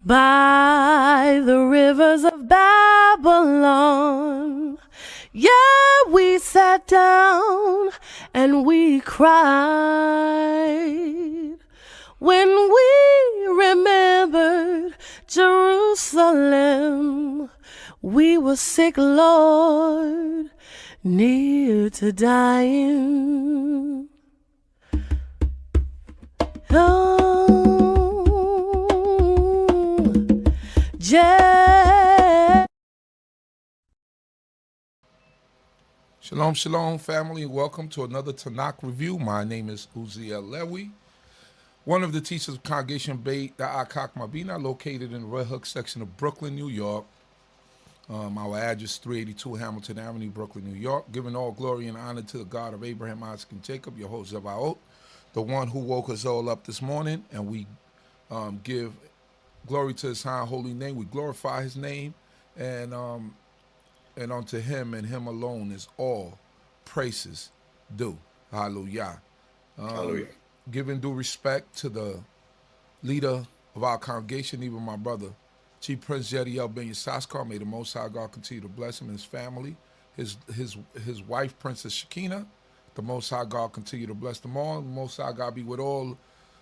by the rivers of Babylon. Yeah, we sat down and we cried when we remembered Jerusalem. We were sick, Lord, near to dying. Oh, Shalom, shalom, family. Welcome to another Tanakh review. My name is Zurishaddai, one of the teachers of Congregation BINAH CHOKMAH, located in the Red Hook section of Brooklyn, New York. Our address 382 Hamilton Avenue, Brooklyn, New York. Giving all glory and honor to the God of Abraham, Isaac, and Jacob, your host Zebaot, the one who woke us all up this morning, and we give glory to his high and holy name. We glorify his name, and unto him and him alone is all praises due. Hallelujah. Hallelujah. Giving due respect to the leader of our congregation, even my brother, Chief Prince Yehudah Ben Yisrael. May the Most High God continue to bless him and his family. His wife, Princess Shekinah. The Most High God continue to bless them all. The Most High God be with all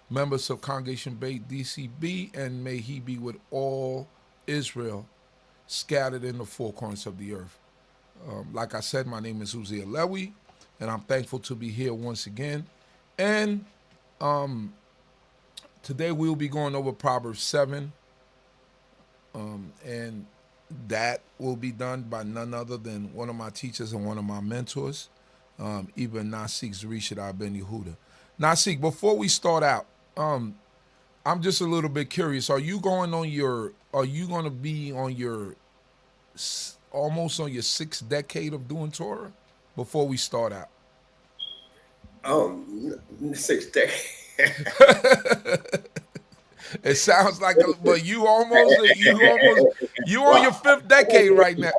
members of Congregation D.C.B, and may he be with all Israel scattered in the four corners of the earth. Like I said, my name is Zurishaddai, and I'm thankful to be here once again. And today we'll be going over Proverbs 7, and that will be done by none other than one of my teachers and one of my mentors, even Nasik Zurishaddai Ben Yehudah. Nasik, before we start out, I'm just a little bit curious. Are you going to be on your almost on your 6th decade of doing Torah before we start out? 6th decade. It sounds like, but you on your 5th decade right now.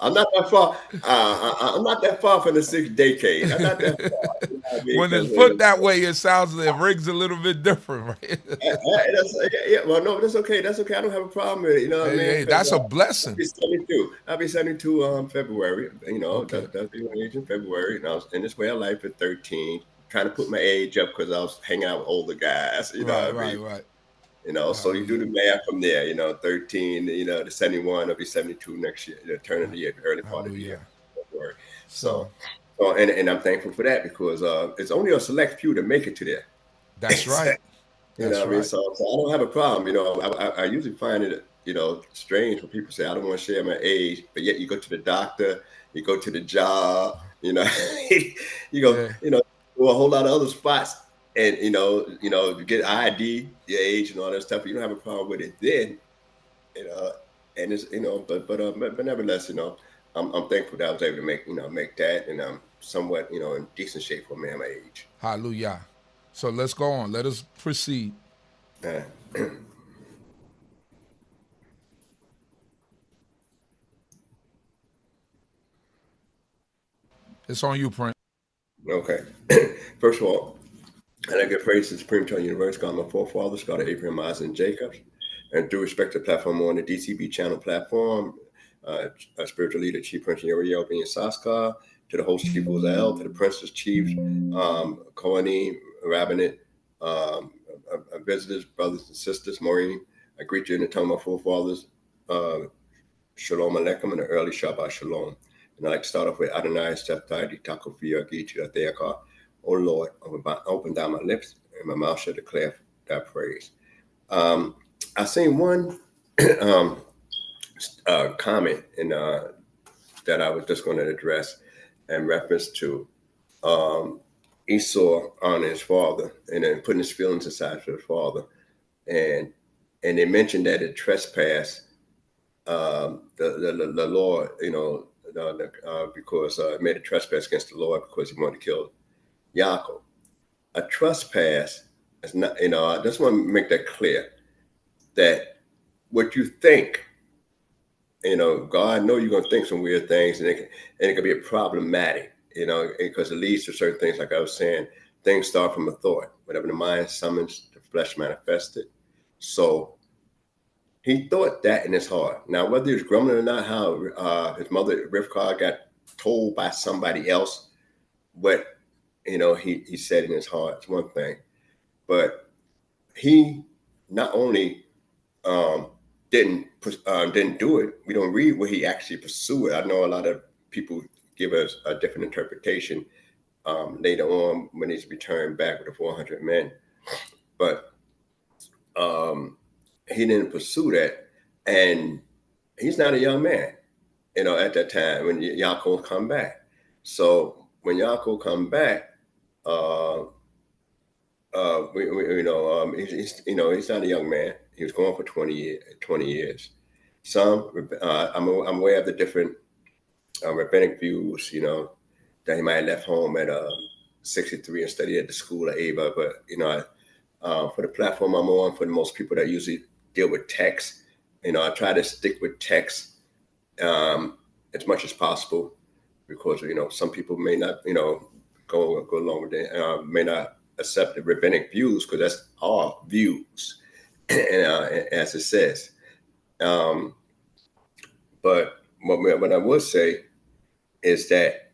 I'm not that far. I'm not that far from the 6th decade. I'm not that far. When it's put that way, it rings a little bit different, right? Well, no, that's okay. That's okay. I don't have a problem with it. You know what I mean? Hey, that's a blessing. I'll be 72 February. You know, Okay. that's the age in February. And I was in this way of life at 13, trying to put my age up because I was hanging out with older guys. You know what I mean? Right. You know, so you do the math from there, 13, to 71, I'll be 72 next year, turn of the year, early part of the year. February. So and I'm thankful for that because it's only a select few that make it to there. That's right. You know what I mean? So I don't have a problem. I usually find it, strange when people say, I don't want to share my age, but yet you go to the doctor, you go to the job, you go, to a whole lot of other spots. And you get ID, your age, and all that stuff. You don't have a problem with it then, and it's but nevertheless, I'm thankful that I was able to make that, and I'm somewhat in decent shape for a man my age. Hallelujah. So let's go on. Let us proceed. It's on you, Prince. Okay. First of all, and I give praise to the Supreme Eternal Universe, God, my forefathers, God of Abraham, Isaac, and Jacob, and due respect to the platform on the D.C.B channel platform, spiritual leader, Chief Prince Yehudah Ben Yisrael, to the host Chief Uziel, to the Princess Chiefs, Kohanim, Rabbinate, visitors, brothers and sisters, Maureen, I greet you in the tongue of my forefathers, Shalom Aleichem, and the early Shabbat Shalom. And I'd like to start off with Adonai, Septai, Takofia, Gichi, Ateaka. Oh Lord, open down my lips and my mouth shall declare thy praise. I seen one comment that I was just going to address in reference to Esau honoring his father and then putting his feelings aside for his father. And they mentioned that it trespassed the Lord, because it made a trespass against the Lord because he wanted to kill Yaakov. A trespass is not, I just want to make that clear that what you think, God know you're going to think some weird things and it can be problematic, because it leads to certain things. Like I was saying, things start from a thought. Whatever the mind summons, the flesh manifested. So He thought that in his heart. Now, whether he was grumbling or not, how his mother, Rivkah, got told by somebody else what, he said in his heart, it's one thing. But he not only didn't do it, we don't read where he actually pursued it. I know a lot of people give us a different interpretation later on when he's returned back with the 400 men. But he didn't pursue that. And he's not a young man, at that time when Yaakov come back. So when Yaakov come back, he's not a young man. He was going for 20 years. I'm aware of the different rabbinic views, that he might have left home at 63 and studied at the school of Ava. But, for the platform I'm on, for the most people that usually deal with text, I try to stick with text as much as possible because, some people may not, go along with it, may not accept the rabbinic views because that's our views, and as it says. But what I would say is that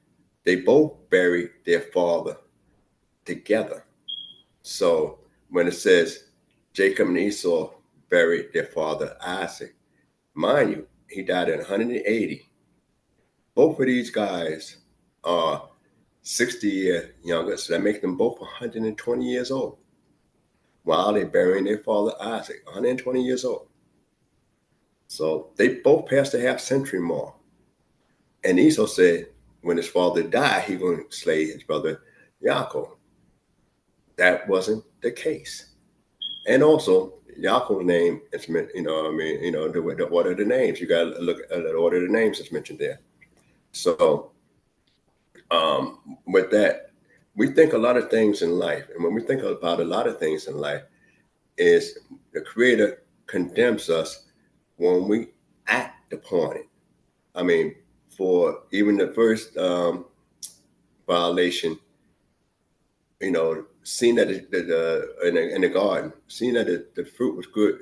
they both buried their father together. So when it says Jacob and Esau buried their father Isaac, mind you, he died at 180. Both of these guys are 60 years younger, so that makes them both 120 years old. While they're burying their father Isaac, 120 years old. So they both passed the half-century mark. And Esau said, when his father died, he going to slay his brother Yaakov. That wasn't the case. And also, Yaakov's name is meant, the order of the names. You got to look at the order of the names that's mentioned there. So with that, we think a lot of things in life. And when we think about a lot of things in life, is the Creator condemns us when we act upon it. I mean, for even the first violation, seeing that in the garden, seeing that the fruit was good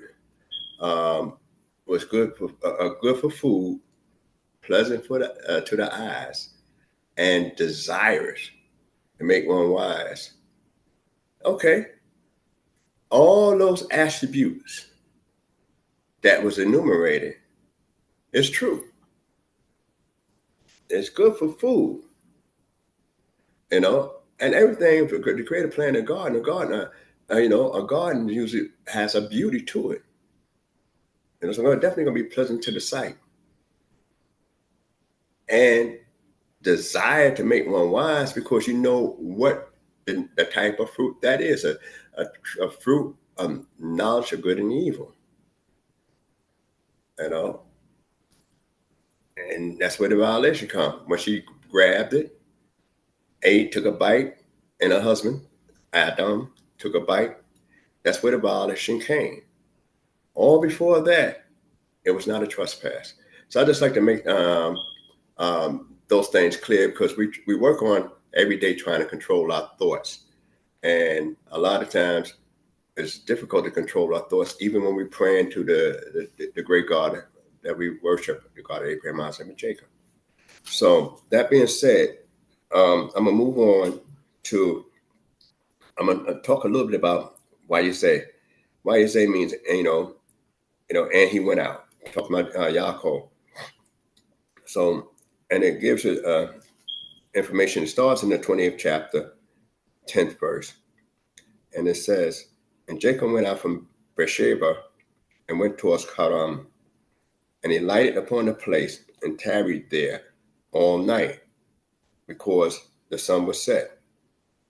for food, pleasant to the eyes, and desirous to make one wise. Okay, all those attributes that was enumerated is true. It's good for food, and everything. To create a plant, a garden, a garden usually has a beauty to it. So it's definitely going to be pleasant to the sight. And desire to make one wise because you know what the type of fruit that is, a fruit of knowledge of good and evil. And that's where the violation comes. When she grabbed it, ate, took a bite, and her husband, Adam, took a bite, that's where the violation came. All before that, it was not a trespass. So I just like to make those things clear because we work on every day trying to control our thoughts. And a lot of times it's difficult to control our thoughts, even when we pray into the great God that we worship, the God of Abraham, Isaac, and Jacob. So that being said, I'm going to move on to, I'm going to talk a little bit about why you say means, and he went out, talking about Yaakov. So, and it gives it information. It starts in the 20th chapter, 10th verse. And it says, and Jacob went out from Beersheba and went towards Haram. And he lighted upon the place and tarried there all night because the sun was set.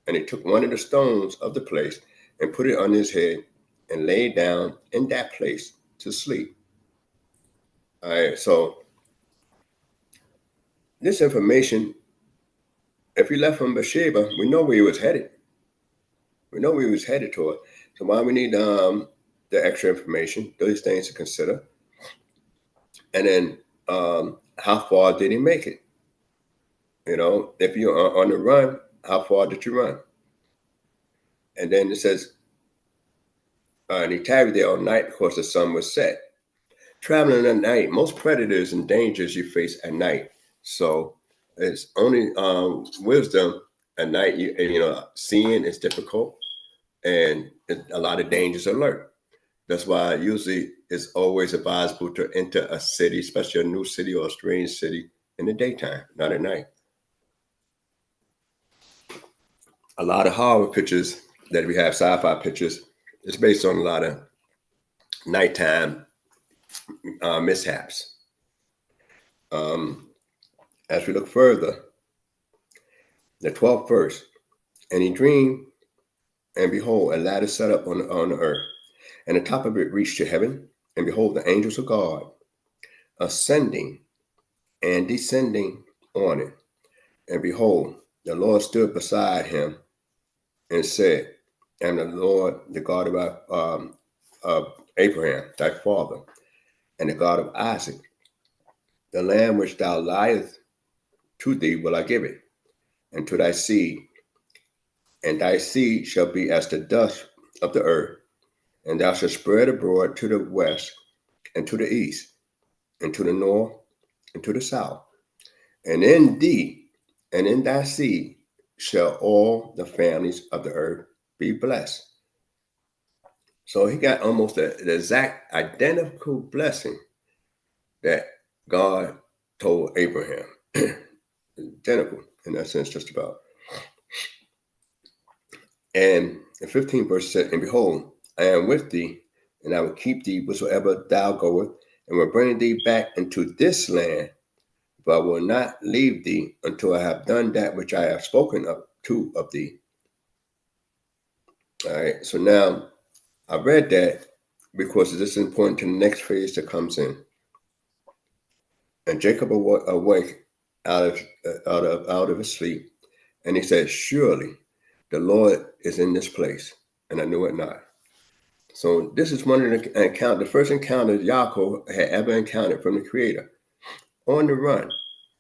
And he took one of the stones of the place and put it on his head and lay down in that place to sleep. All right, so this information, if he left from Beersheba, we know where he was headed. We know where he was headed toward. So why we need the extra information, those things to consider. And then how far did he make it? If you're on the run, how far did you run? And then it says, and he tarried there all night because the sun was set. traveling at night, most predators and dangers you face at night. So it's only wisdom at night. Seeing is difficult, and a lot of dangers alert. That's why usually it's always advisable to enter a city, especially a new city or a strange city, in the daytime, not at night. A lot of horror pictures that we have, sci-fi pictures, it's based on a lot of nighttime mishaps. As we look further, the 12th verse, and he dreamed, and behold, a ladder set up on the earth, and the top of it reached to heaven, and behold, the angels of God ascending and descending on it. And behold, the Lord stood beside him and said, I am the Lord, the God of Abraham, thy father, and the God of Isaac. The land which thou liest, to thee will I give it, and to thy seed. And thy seed shall be as the dust of the earth, and thou shalt spread abroad to the west, and to the east, and to the north, and to the south. And in thee, and in thy seed, shall all the families of the earth be blessed. So he got almost the exact identical blessing that God told Abraham. Identical in that sense, just about. And the 15th verse said, and behold, I am with thee, and I will keep thee whatsoever thou goest, and will bring thee back into this land, but I will not leave thee until I have done that which I have spoken of thee. All right, so now I read that because this is important to the next phase that comes in. And Jacob awake out of his sleep, and he said, surely the Lord is in this place, and I knew it not. So this is one of the first encounter Yaakov had ever encountered from the Creator, on the run,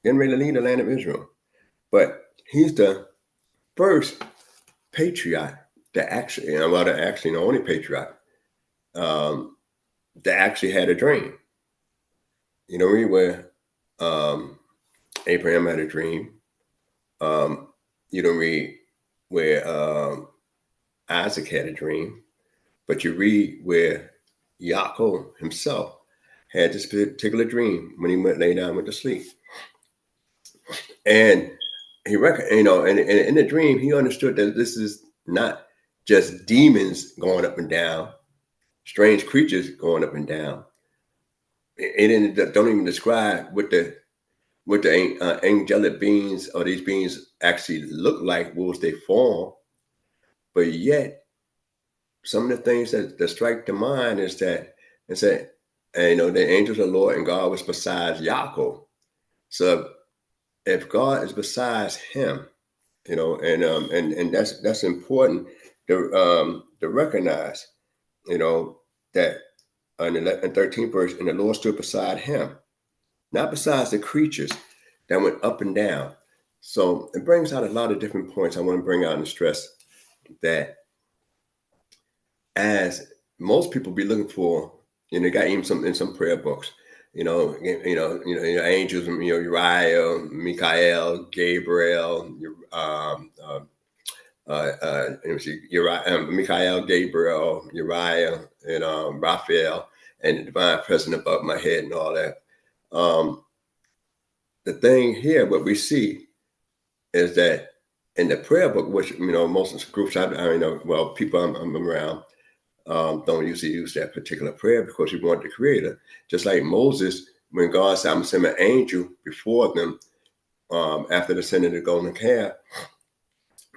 getting ready to leave the land of Israel. But he's the first patriarch that actually, the only patriarch that actually had a dream. You know, where Abraham had a dream. You don't read where Isaac had a dream, but you read where Yaakov himself had this particular dream when he lay down went to sleep. And he and in the dream, he understood that this is not just demons going up and down, strange creatures going up and down. It don't even describe what the angelic beings or these beings actually look like, what was their form. But yet, some of the things that strike the mind is that the angels of the Lord and God was besides Yaakov. So if God is besides him, and that's important to recognize, that in the 13th verse, and the Lord stood beside him, not besides the creatures that went up and down. So it brings out a lot of different points I want to bring out and stress that as most people be looking for, they got even in some prayer books, angels, Uriah, Michael, Gabriel, Michael, Gabriel, Uriah, and Raphael, and the divine presence above my head and all that. The thing here, what we see is that in the prayer book, which, most groups people I'm around don't usually use that particular prayer because we want the Creator. Just like Moses, when God said, I'm going to send an angel before them after the sending the golden calf,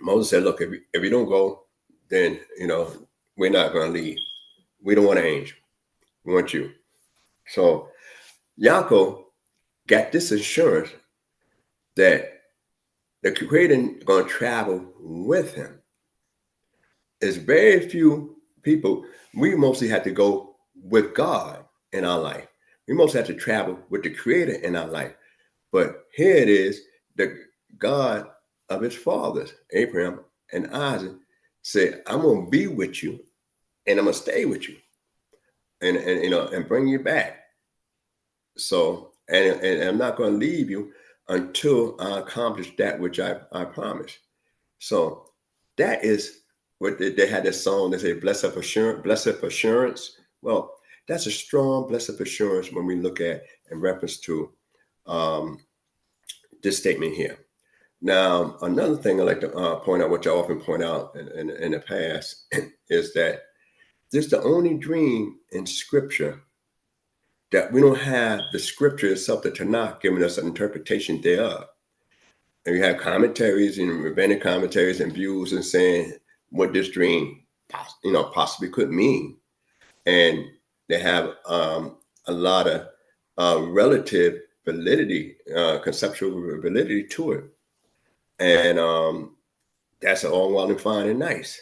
Moses said, look, if you don't go, then, we're not going to leave. We don't want an angel. We want you. So Yaakov got this assurance that the Creator is going to travel with him. There's very few people. We mostly have to go with God in our life. We mostly have to travel with the Creator in our life. But here it is, the God of his fathers, Abraham and Isaac, said, I'm going to be with you, and I'm going to stay with you, and bring you back. So, and I'm not going to leave you until I accomplish that which I promised. So that is what they had this song. They say, blessed assurance, blessed assurance. Well, that's a strong blessed assurance when we look at in reference to this statement here. Now, another thing I like to point out, which I often point out in the past, is that this is the only dream in Scripture that we don't have the Scripture itself, the Tanakh, giving us an interpretation thereof. And we have commentaries and rabbinic commentaries and views and saying what this dream, possibly could mean, and they have a lot of relative validity, conceptual validity to it, and that's all well and fine and nice.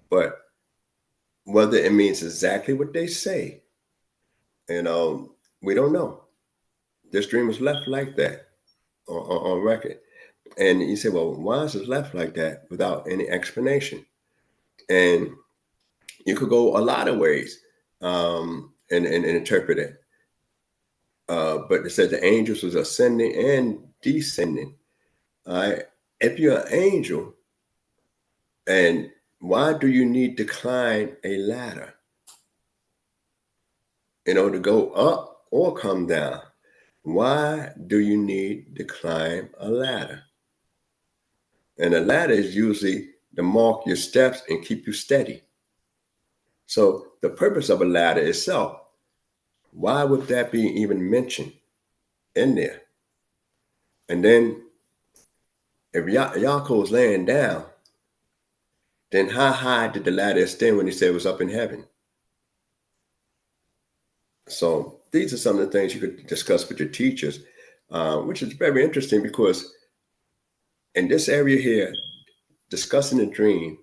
But whether it means exactly what they say, we don't know. This dream was left like that on record. And you say, well, why is it left like that without any explanation? And you could go a lot of ways and interpret it. But it says the angels was ascending and descending. If you're an angel, and why do you need to climb a ladder? To go up or come down. Why do you need to climb a ladder? And a ladder is usually to mark your steps and keep you steady. So the purpose of a ladder itself, why would that be even mentioned in there? And then if Yaakov was laying down, then how high did the ladder extend when he said it was up in heaven? So these are some of the things you could discuss with your teachers, which is very interesting because in this area here, discussing the dream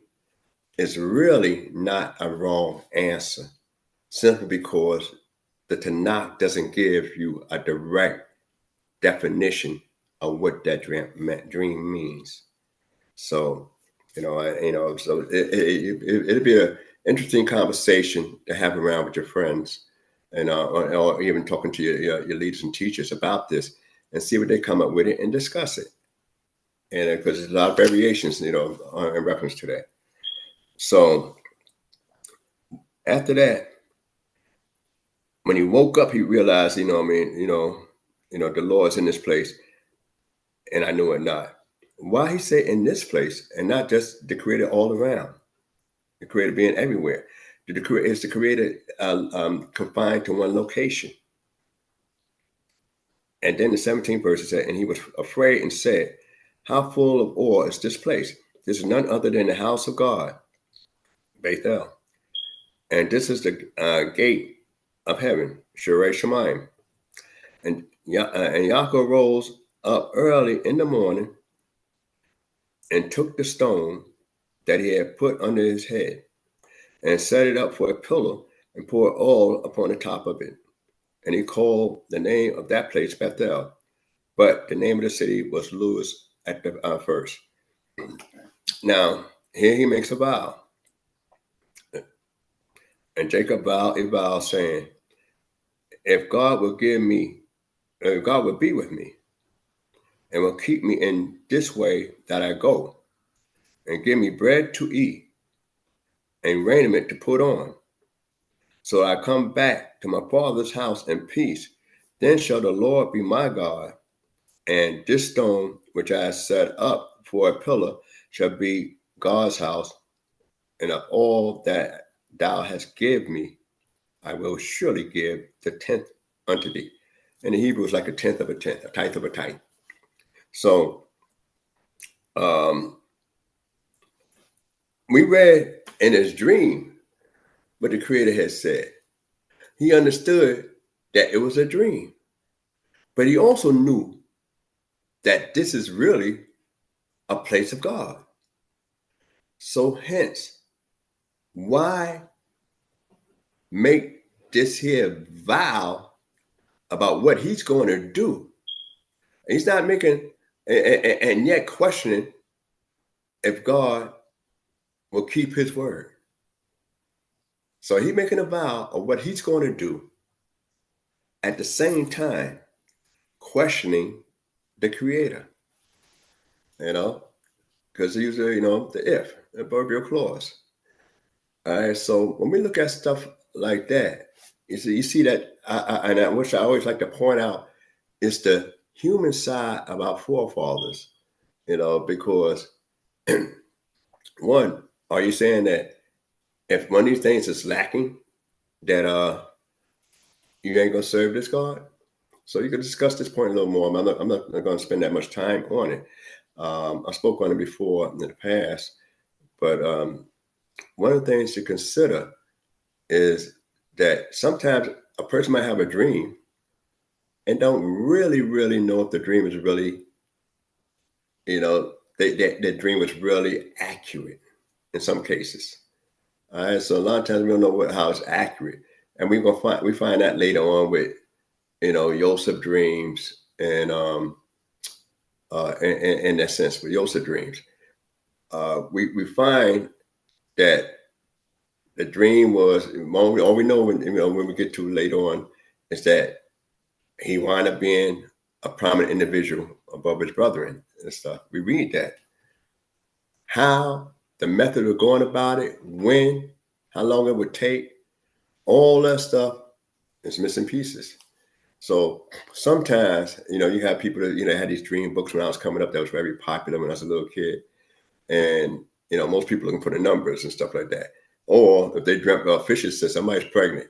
is really not a wrong answer, simply because the Tanakh doesn't give you a direct definition of what that dream means. So, so it'd be an interesting conversation to have around with your friends, and or even talking to your leaders and teachers about this, and see what they come up with it and discuss it. And because there's a lot of variations, in reference to that. So after that, when he woke up, he realized, the Lord's in this place, and I knew it not. Why he say in this place and not just the Creator all around? The Creator being everywhere. Is the Creator confined to one location? And then the 17th verse said, and he was afraid and said, how full of awe is this place? This is none other than the house of God, Bethel. And this is the gate of heaven, Shirei Shemayim. And Yaakov rose up early in the morning and took the stone that he had put under his head and set it up for a pillar and poured oil upon the top of it. And he called the name of that place Bethel, but the name of the city was Luz at the first. Now, here he makes a vow. And Jacob vowed a vow saying, if God will be with me and will keep me in this way that I go, and give me bread to eat and raiment to put on, so I come back to my father's house in peace, then shall the Lord be my God, and this stone which I have set up for a pillar shall be God's house, and of all that thou hast given me, I will surely give the 10th unto thee. In the Hebrew, it's like a tenth of a tenth, a tithe of a tithe. So we read in his dream what the Creator had said. He understood that it was a dream, but he also knew that this is really a place of God. So hence, why make this here vow about what he's going to do? He's not making, and yet questioning if God will keep his word. So he's making a vow of what he's going to do at the same time questioning the Creator, because these are, the if, the adverbial clause. All right, so when we look at stuff like that, you see that, which I always like to point out, is the human side of our forefathers, because one, are you saying that if one of these things is lacking, that you ain't gonna serve this God? So you can discuss this point a little more. I'm not going to spend that much time on it. I spoke on it before in the past, but one of the things to consider is that sometimes a person might have a dream and don't really, really know if the dream is really, that dream was really accurate in some cases. All right, so a lot of times we don't know how it's accurate, and we find that later on with Yosef dreams and in that sense with Yosef dreams, we find that the dream was all we know when we get to later on is that he wound up being a prominent individual above his brethren and stuff. We read that. How the method of going about it, when, how long it would take, all that stuff is missing pieces. So sometimes, you have people that, had these dream books when I was coming up that was very popular when I was a little kid. And, most people looking for the numbers and stuff like that. Or if they dreamt about fishes, said somebody's pregnant,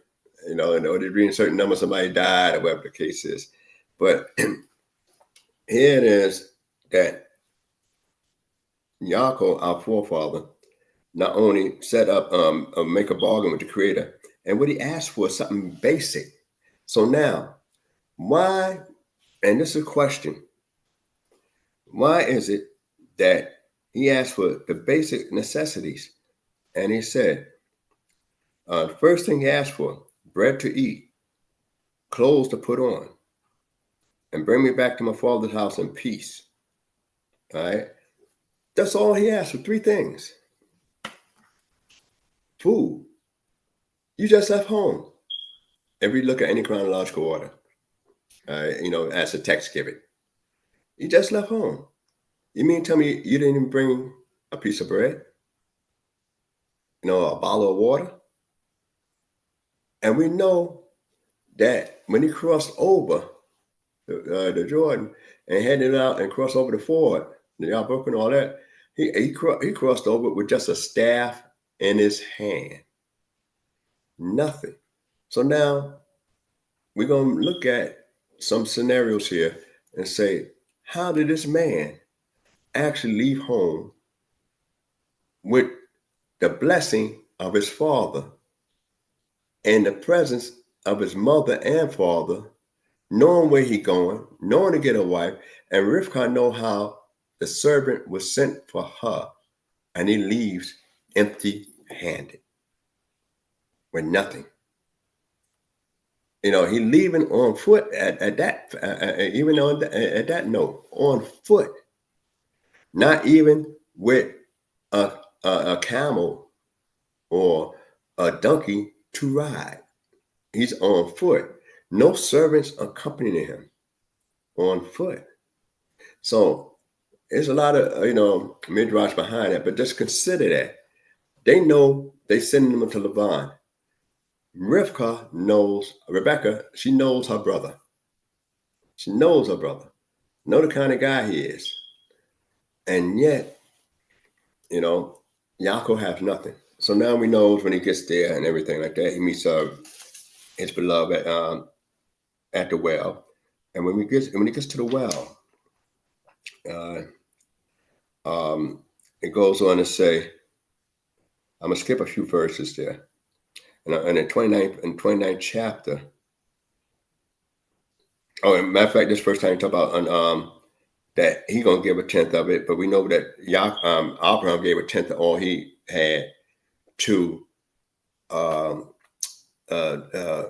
or they're reading certain numbers, somebody died or whatever the case is. But here it is that Yaakov, our forefather, not only set up, make a bargain with the Creator, and what he asked for is something basic. So now, why, and this is a question, why is it that he asked for the basic necessities? And he said, first thing he asked for, bread to eat, clothes to put on, and bring me back to my father's house in peace. All right? That's all he asked for, 3 things. Food. You just left home. If we look at any chronological order, as the text give it, you just left home. You mean tell me you didn't even bring a piece of bread? A bottle of water? And we know that when he crossed over the Jordan and headed out and crossed over the ford, the Yabuk and all that, he crossed over with just a staff in his hand. Nothing. So now we're going to look at some scenarios here and say, how did this man actually leave home with the blessing of his father and the presence of his mother and father, knowing where he going, knowing to get a wife, and Rivkah know how the servant was sent for her, and he leaves empty-handed with nothing. He leaving on foot at that, even on at that note, on foot, not even with a camel or a donkey to ride. He's on foot. No servants accompanying him, on foot. So there's a lot of midrash behind that, but just consider that they know they sending them to Laban. Rebecca, she knows her brother. She knows her brother. Know the kind of guy he is. And yet, Yaakov has nothing. So now we know when he gets there and everything like that, he meets his beloved at the well. And when he gets to the well, it goes on to say, I'm going to skip a few verses there. And in 29th chapter, as a matter of fact, this first time you talk about that he's going to give a tenth of it, but we know that Abraham gave a tenth of all he had to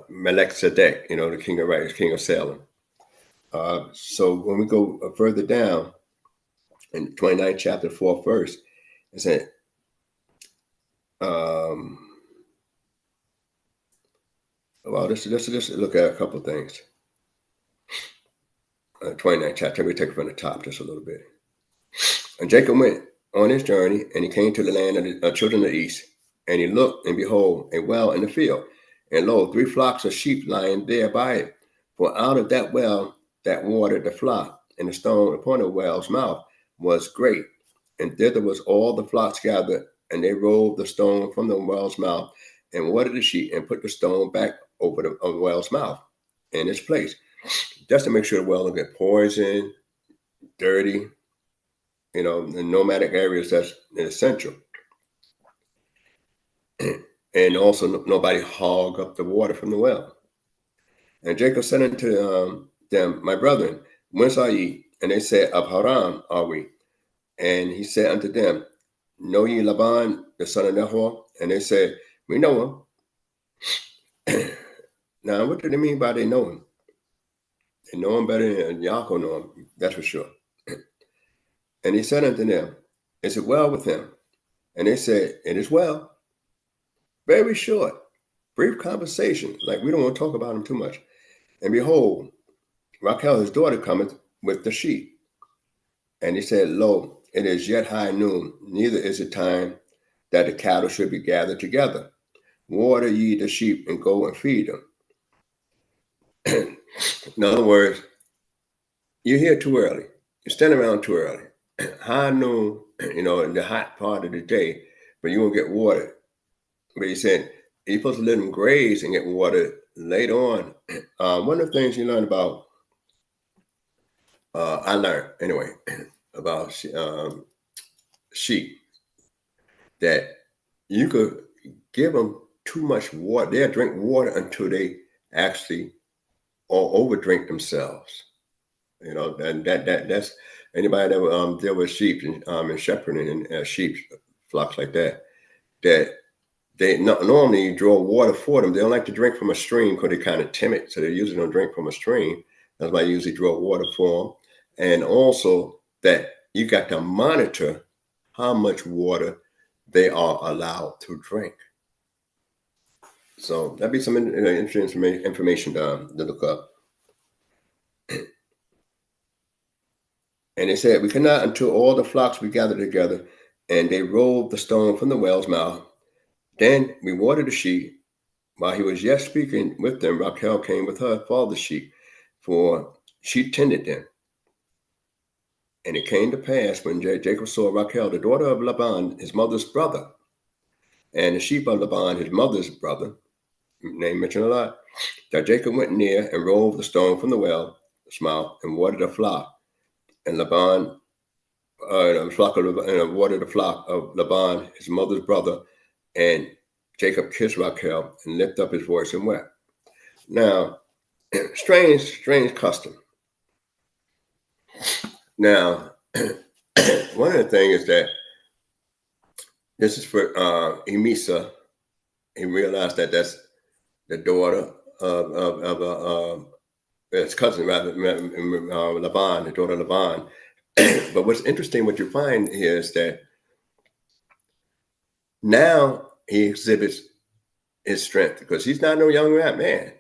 Melchizedek, the king of Salem. So when we go further down in 29th chapter, 4th verse, it said, let's look at a couple of things. 29th chapter. We take it from the top just a little bit. And Jacob went on his journey, and he came to the land of the children of the east. And he looked, and behold, a well in the field. And lo, 3 flocks of sheep lying there by it. For out of that well that watered the flock, and the stone upon the well's mouth was great. And thither was all the flocks gathered, and they rolled the stone from the well's mouth, and watered the sheep, and put the stone back over the well's mouth in its place, just to make sure the well don't get poisoned, dirty, in nomadic areas. That's essential. And also nobody hog up the water from the well. And Jacob said unto them, my brethren, whence are ye? And they said, of Haran are we. And he said unto them, know ye Laban, the son of Nahor? And they said, we know him. Now, what do they mean by they know him? They know him better than Yaakov know him, that's for sure. And he said unto them, is it well with him? And they said, it is well. Very short, brief conversation, like we don't want to talk about him too much. And behold, Rachel, his daughter, cometh with the sheep. And he said, lo, it is yet high noon, neither is it time that the cattle should be gathered together. Water ye the sheep, and go and feed them. In other words, you're here too early. You're standing around too early. High noon, in the hot part of the day, but you won't get water. But he said, you're supposed to let them graze and get water later on. One of the things you learn about, I learned anyway, about sheep, that you could give them too much water. They'll drink water until they actually or over drink themselves. And that's anybody that deal with sheep and shepherding and sheep flocks like that, that they normally draw water for them. They don't like to drink from a stream because they're kind of timid. So they usually don't drink from a stream. That's why I usually draw water for them. And also that you got to monitor how much water they are allowed to drink. So that'd be some interesting information to look up. And they said, we cannot until all the flocks be gathered together, and they rolled the stone from the well's mouth. Then we watered the sheep. While he was yet speaking with them, Rachel came with her father's sheep, for she tended them. And it came to pass when Jacob saw Rachel, the daughter of Laban, his mother's brother, and the sheep of Laban, his mother's brother, name mentioned a lot, that Jacob went near and rolled the stone from the well's mouth and watered the flock. And Laban, watered the flock of Laban, his mother's brother, and Jacob kissed Rachel and lifted up his voice and wept. Now, strange custom. Now, one of the things is that this is for Emisa. He realized that that's the daughter of his cousin, rather, Laban, the daughter of Laban. But what's interesting, what you find here is that now he exhibits his strength because he's not no young man.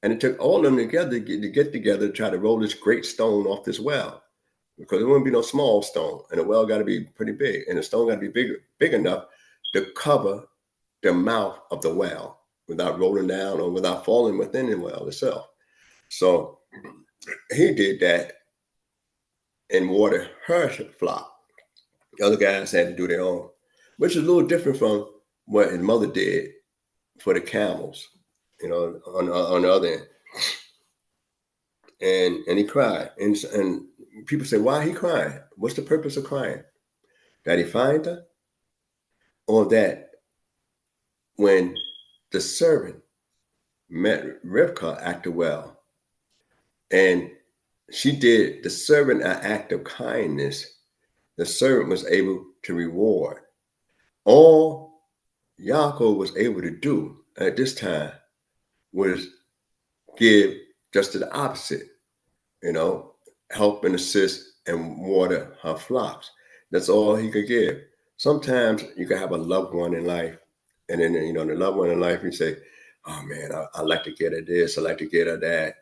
And it took all of them together to get together to try to roll this great stone off this well, because it wouldn't be no small stone, and the well got to be pretty big, and the stone got to be big enough to cover the mouth of the well without rolling down or without falling within the well itself. So he did that and watered her flock. The other guys had to do their own, which is a little different from what his mother did for the camels, on the other end. And he cried. And people say, why he crying? What's the purpose of crying? That he find her? Or that when the servant met Rivkah at the well, and she did the servant an act of kindness, the servant was able to reward. All Yaakov was able to do at this time was give just to the opposite, help and assist and water her flocks. That's all he could give. Sometimes you can have a loved one in life, and then, the loved one in life, you say, oh man, I like to get her this, I like to get her that.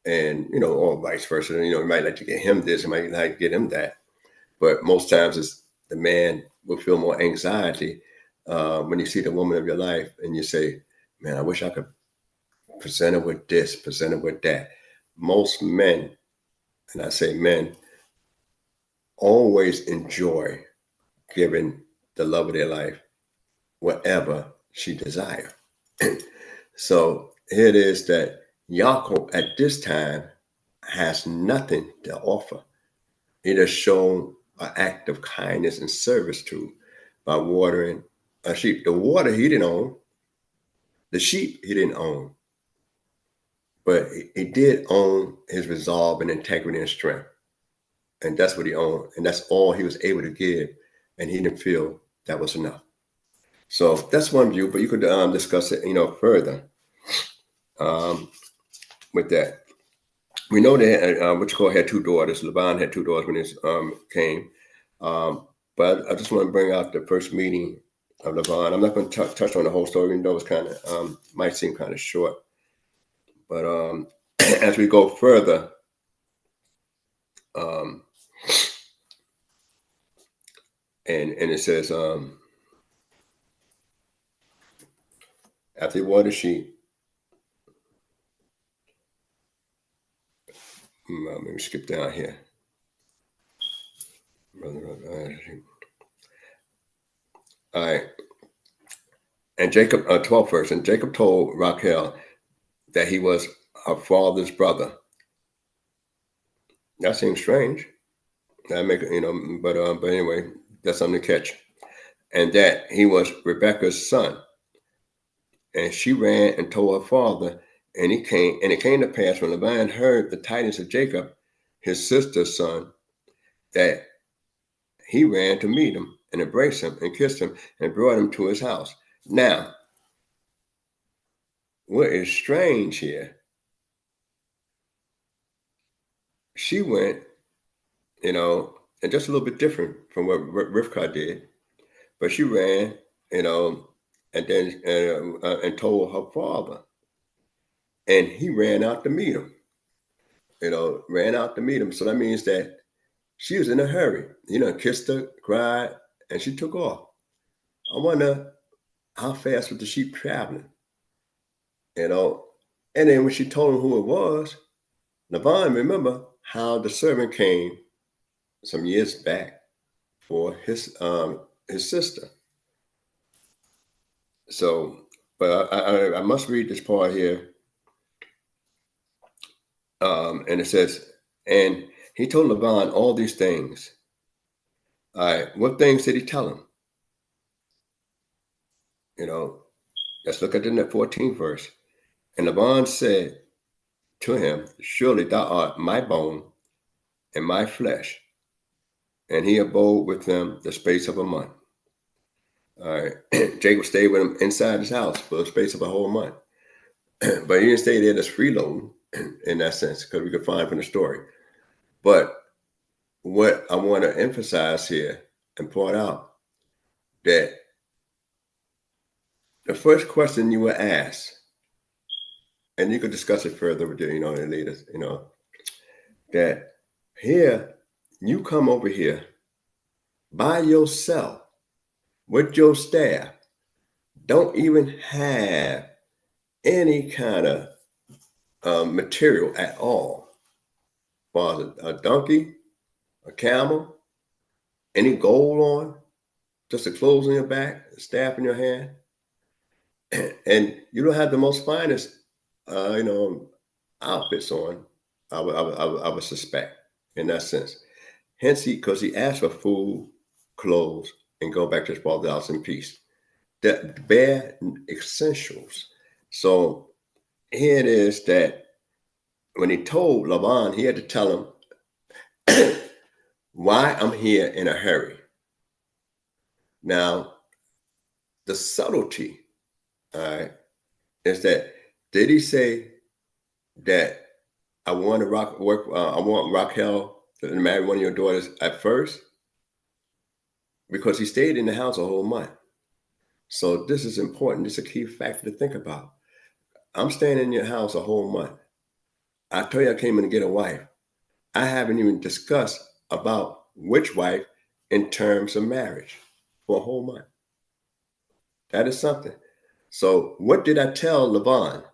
and or vice versa. You might like to get him this, you might like to get him that. But most times, it's the man will feel more anxiety when you see the woman of your life, and you say, "Man, I wish I could present her with this, present her with that." Most men, and I say men, always enjoy giving the love of their life whatever she desires. So here it is that Yaakov at this time has nothing to offer. He has shown an act of kindness and service to by watering a sheep. The water he didn't own, the sheep he didn't own, but he did own his resolve and integrity and strength. And that's what he owned. And that's all he was able to give. And he didn't feel that was enough. So that's one view, but you could discuss it, further with that. We know that what you call had two daughters. Laban had two daughters when he came. But I just want to bring out the first meeting of Laban. I'm not going to touch on the whole story, even though it's kind of might seem kind of short. But as we go further, and it says, after he watered the sheep, let me skip down here. All right. And Jacob, 12th verse, and Jacob told Rachel that he was her father's brother. That seems strange. That make but anyway, that's something to catch. And that he was Rebekah's son. And she ran and told her father, and it came to pass when Laban heard the tidings of Jacob, his sister's son, that he ran to meet him and embraced him and kissed him and brought him to his house. Now, what is strange here, she went, and just a little bit different from what Rivkah did, but she ran, and then and told her father, and he ran out to meet him. Ran out to meet him. So that means that she was in a hurry. Kissed her, cried, and she took off. I wonder how fast was the sheep traveling. And then when she told him who it was, Laban remember how the servant came some years back for his sister. So, but I must read this part here. And it says, and he told Laban all these things. All right, what things did he tell him? Let's look at the 14th verse. And Laban said to him, surely thou art my bone and my flesh. And he abode with them the space of a month. All right. Jacob stayed with him inside his house for the space of a whole month. But he didn't stay there as freeloading in that sense, because we could find from the story. But what I want to emphasize here and point out, that the first question you were asked, and you could discuss it further with the leaders, that here you come over here by yourself with your staff, don't even have any kind of material at all, as far as a donkey, a camel, any gold on, just the clothes on your back, a staff in your hand, and you don't have the most finest, outfits on. I would suspect in that sense. Hence, because he asked for food, clothes, and go back to his father's house in peace. The bare essentials. So here it is that when he told Laban, he had to tell him why I'm here in a hurry. Now, the subtlety, all right, is that did he say that I want Rachel to marry one of your daughters at first? Because he stayed in the house a whole month. So this is important. It's a key factor to think about. I'm staying in your house a whole month. I told you I came in to get a wife. I haven't even discussed about which wife in terms of marriage for a whole month. That is something. So what did I tell Laban?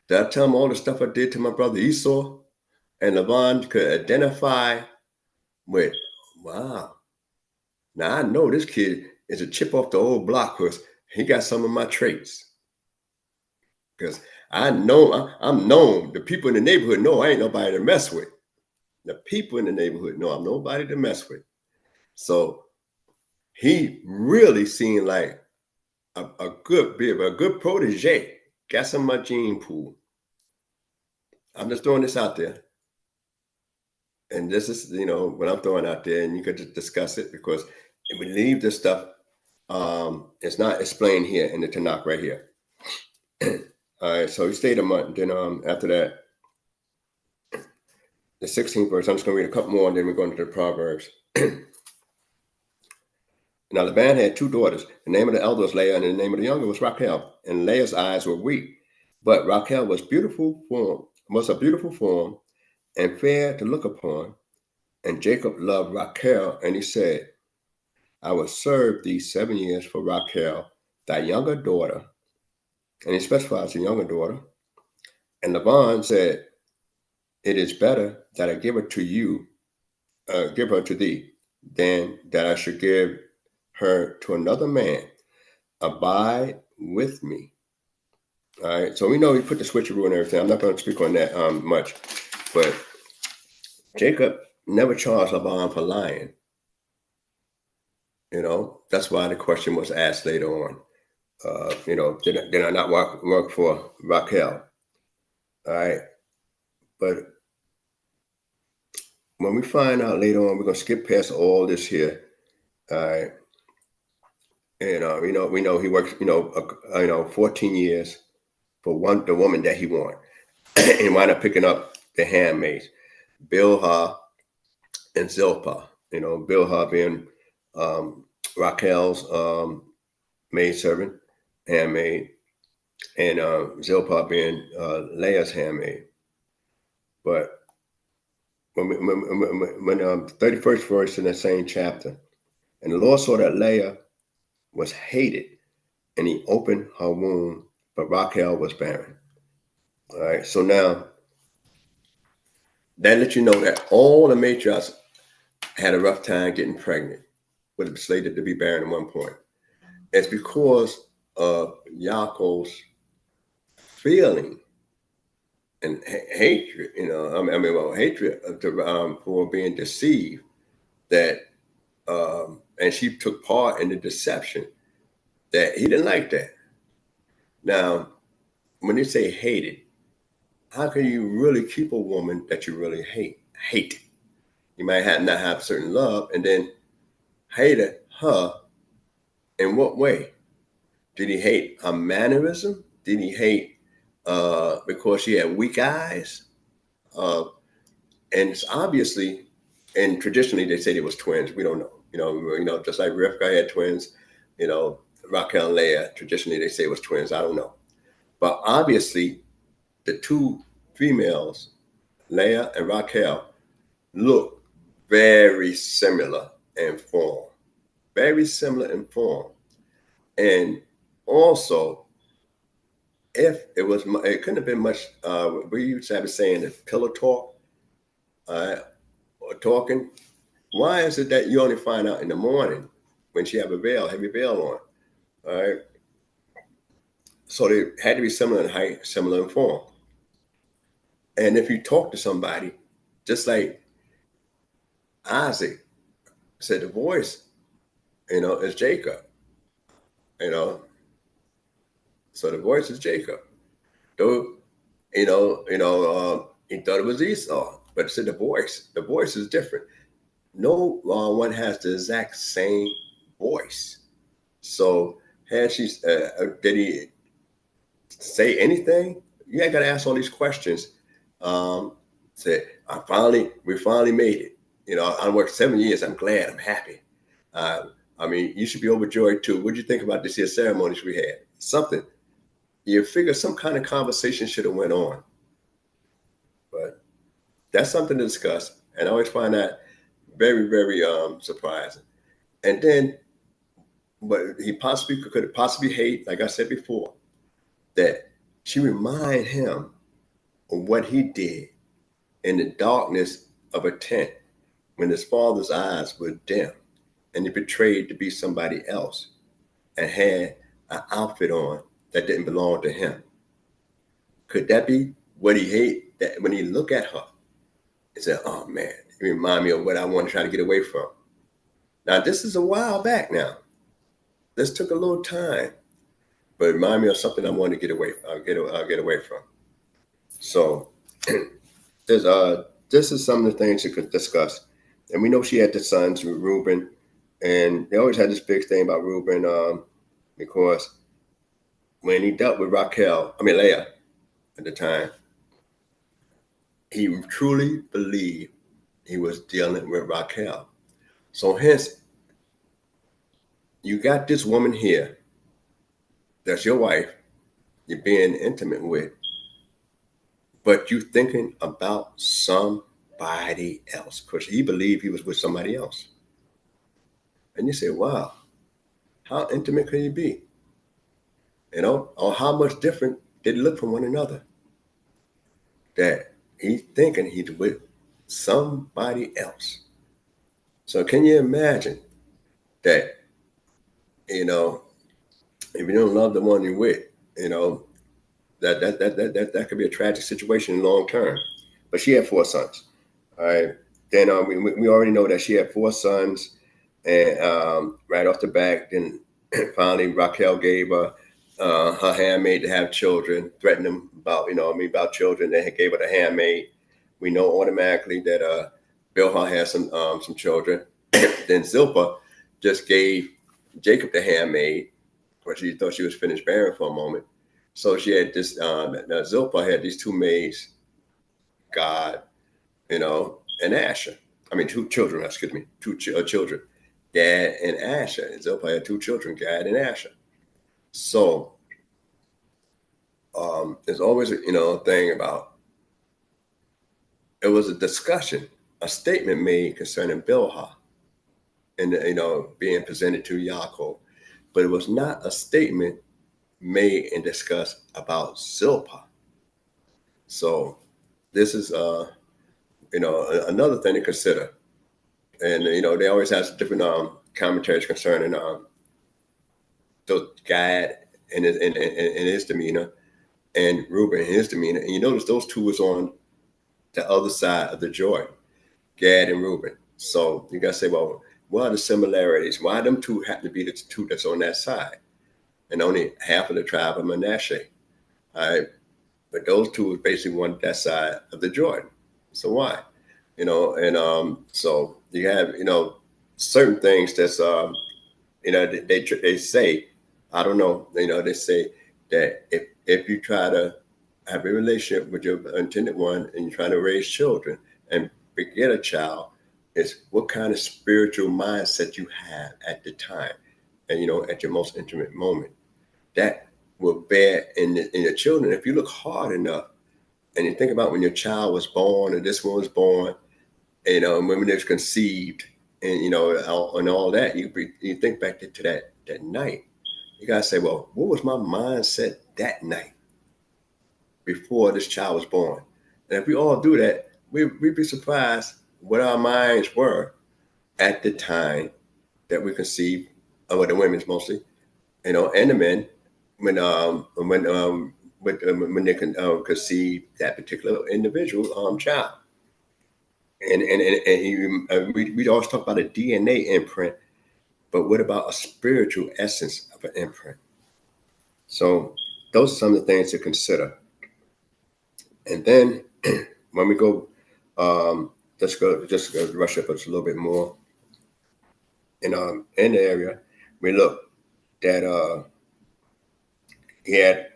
Did I tell him all the stuff I did to my brother Esau? And Laban could identify with, wow. Now I know this kid is a chip off the old block because he got some of my traits. Because I'm known. The people in the neighborhood know I ain't nobody to mess with. The people in the neighborhood know I'm nobody to mess with. So he really seemed like a good protege. Got some of my gene pool. I'm just throwing this out there. And this is, what I'm throwing out there, and you could just discuss it because if we leave this stuff, it's not explained here in the Tanakh right here. All right, so he stayed a month. Then after that, the 16th verse, I'm just going to read a couple more, and then we're going to the Proverbs. Now, Laban had 2 daughters. The name of the elder was Leah, and the name of the younger was Rachel. And Leah's eyes were weak, but Rachel was a beautiful form, and fair to look upon. And Jacob loved Rachel, and he said, I will serve thee 7 years for Rachel, thy younger daughter. And he specifies the younger daughter. And Laban said, it is better that I give her to thee, than that I should give her to another man. Abide with me. All right. So we know he put the switcheroo and everything. I'm not going to speak on that much, but Jacob never charged Laban for lying. That's why the question was asked later on. Did I not work for Rachel? All right. But when we find out later on, we're going to skip past all this here. All right. And we know he worked 14 years for the woman that he wanted, and wound up picking up the handmaids, Bilhah and Zilpah. Bilhah being Rachel's maidservant, handmaid, and Zilpah being Leah's handmaid. But when the 31st verse in that same chapter, and the Lord saw that Leah was hated, and he opened her womb, but Rachel was barren. All right, so now that lets you know that all the matriarchs had a rough time getting pregnant, was slated to be barren at one point. It's because of Yaakov's feeling and hatred, hatred for being deceived, that and she took part in the deception, that he didn't like that. Now, when you say hated, how can you really keep a woman that you really hate? You might not have certain love, and then hated her. In what way? Did he hate her mannerism? Did he hate because she had weak eyes? And it's obviously, and traditionally they say they was twins. We don't know. Just like Rivka had twins, Rachel and Leah, traditionally they say it was twins. I don't know. But obviously the 2 females, Leah and Rachel, look very similar in form. Very similar in form. And also, if it couldn't have been much, we used to have a saying, pillow talk, or talking. Why is it that you only find out in the morning when she have heavy veil on? All right. So they had to be similar in height, similar in form. And if you talk to somebody, just like Isaac said, the voice, is Jacob. So the voice is Jacob. Though, he thought it was Esau, but it said the voice is different. No one has the exact same voice. So did he say anything? You ain't got to ask all these questions. Say, we finally made it. I worked 7 years. I'm glad. I'm happy. You should be overjoyed too. What do you think about this here ceremonies we had? Something. You figure some kind of conversation should have went on. But that's something to discuss. And I always find that very, very surprising. And then, but he could possibly hate, like I said before, that she remind him of what he did in the darkness of a tent when his father's eyes were dim and he betrayed to be somebody else and had an outfit on that didn't belong to him. Could that be what he hate? That when he look at her, he said, "Oh man, it remind me of what I want to try to get away from." Now this is a while back. Now this took a little time, but it remind me of something I want to get away. Get away from. So this is some of the things you could discuss, and we know she had the sons, Reuben, and they always had this big thing about Reuben because when he dealt with Leah at the time, he truly believed he was dealing with Raquel. So hence, you got this woman here, that's your wife, you're being intimate with, but you thinking about somebody else because he believed he was with somebody else. And you say, wow, how intimate could he be? You know, or how much different did they look from one another? That he's thinking he's with somebody else. So can you imagine that, you know, if you don't love the one you're with, you know, that could be a tragic situation in the long term. But she had 4 sons. All right. Then we already know that she had 4 sons, and right off the bat, then finally Raquel gave her handmaid to have children, threatened them about children. They gave her the handmaid. We know automatically that Bilhah had some children. Then Zilpah just gave Jacob the handmaid, because she thought she was finished bearing for a moment. So she had this. Zilpah had these 2 maids, Gad, and Asher. I mean, 2 children. Excuse me, 2 children, Gad and Asher. And Zilpah had 2 children, Gad and Asher. So there's always a thing about. It was a discussion, a statement made concerning Bilhah, and being presented to Yaakov, but it was not a statement made and discussed about Zilpah. So this is another thing to consider. And they always have different commentaries concerning Gad and his demeanor, and Reuben and his demeanor. And you notice those 2 was on the other side of the Jordan, Gad and Reuben. So you gotta say, well, what are the similarities? Why them 2 happen to be the 2 that's on that side, and only half of the tribe of Manasseh? All right, but those 2 was basically on that side of the Jordan. So why? So you have certain things that's they say, I don't know, they say that if you try to have a relationship with your intended one and you try to raise children and beget a child, it's what kind of spiritual mindset you have at the time, and at your most intimate moment. That will bear in your children. If you look hard enough and you think about when your child was born, or this one was born, and when it was conceived, and and all that, you think back to that night. You gotta say, well, what was my mindset that night before this child was born? And if we all do that, we'd be surprised what our minds were at the time that we conceived, or the women's mostly, and the men, when they can conceive that particular individual child. And we always talk about a DNA imprint, but what about a spiritual essence of an imprint? So those are some of the things to consider. And then when we go, just go rush up us a little bit more. In the area, we look that he had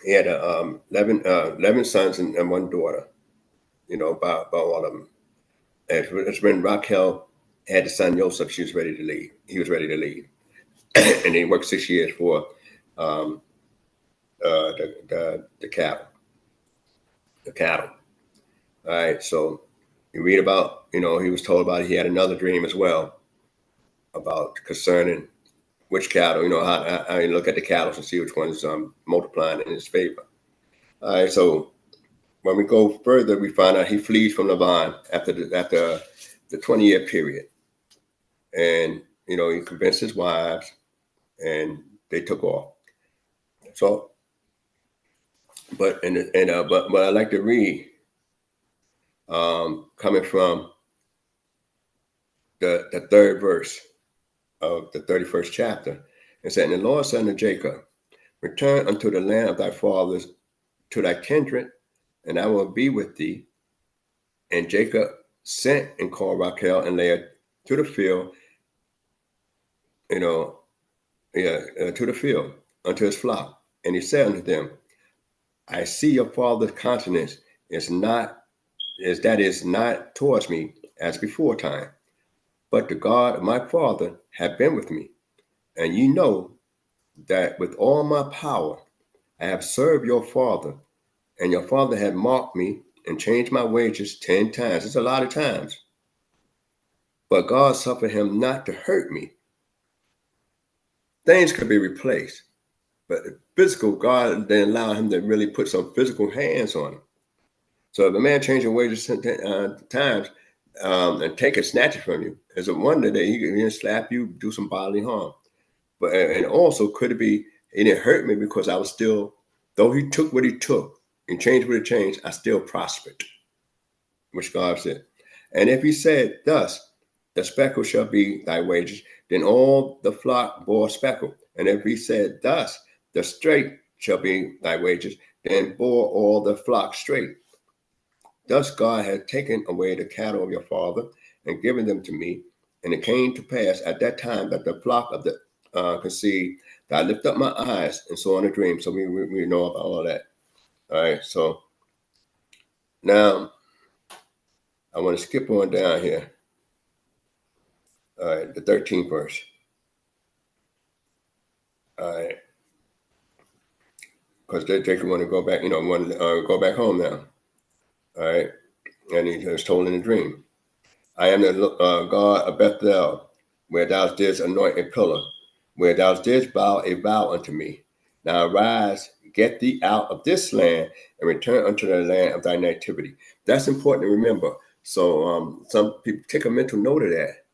11 sons and 1 daughter. By all of them. And it's when Raquel had the son Joseph, she was ready to leave. He was ready to leave. And he worked 6 years for the cattle. All right, so you read about, he was told about he had another dream as well about concerning which cattle, how you look at the cattle and see which one's multiplying in his favor. All right, so when we go further, we find out he flees from Laban after the 20-year period, and he convinced his wives, and they took off. So, but I like to read coming from the third verse of the 31st chapter. It said, "And the Lord said unto Jacob, return unto the land of thy fathers, to thy kindred, and I will be with thee. And Jacob sent and called Rachel and Leah to the field, to the field unto his flock. And he said unto them, I see your father's countenance is not towards me as before time, but the God of my father hath been with me. And ye know that with all my power I have served your father, and your father had mocked me and changed my wages 10 times. It's a lot of times. But God suffered him not to hurt me. Things could be replaced, but the physical, God didn't allow him to really put some physical hands on him. So if a man changing wages 10 times and take it, snatch it from you, it's a wonder that he can slap you, do some bodily harm. But and also could it be he didn't hurt me because I was still, though he took what he took and changed what he changed, I still prospered, which God said. And if he said, thus, the speckle shall be thy wages, then all the flock bore a speckle. And if he said, thus, the straight shall be thy wages, then bore all the flock straight. Thus God had taken away the cattle of your father and given them to me. And it came to pass at that time that the flock of the conceived, that I lift up my eyes and saw in a dream. So we know about all that. All right, so now I want to skip on down here. All right, the 13th verse. All right, because Jacob want to go back, want to go back home now. All right, and he was told in a dream, I am the God of Bethel, where thou didst anoint a pillar, where thou didst bow a vow unto me. Now arise, get thee out of this land, and return unto the land of thy nativity. That's important to remember. So some people take a mental note of that,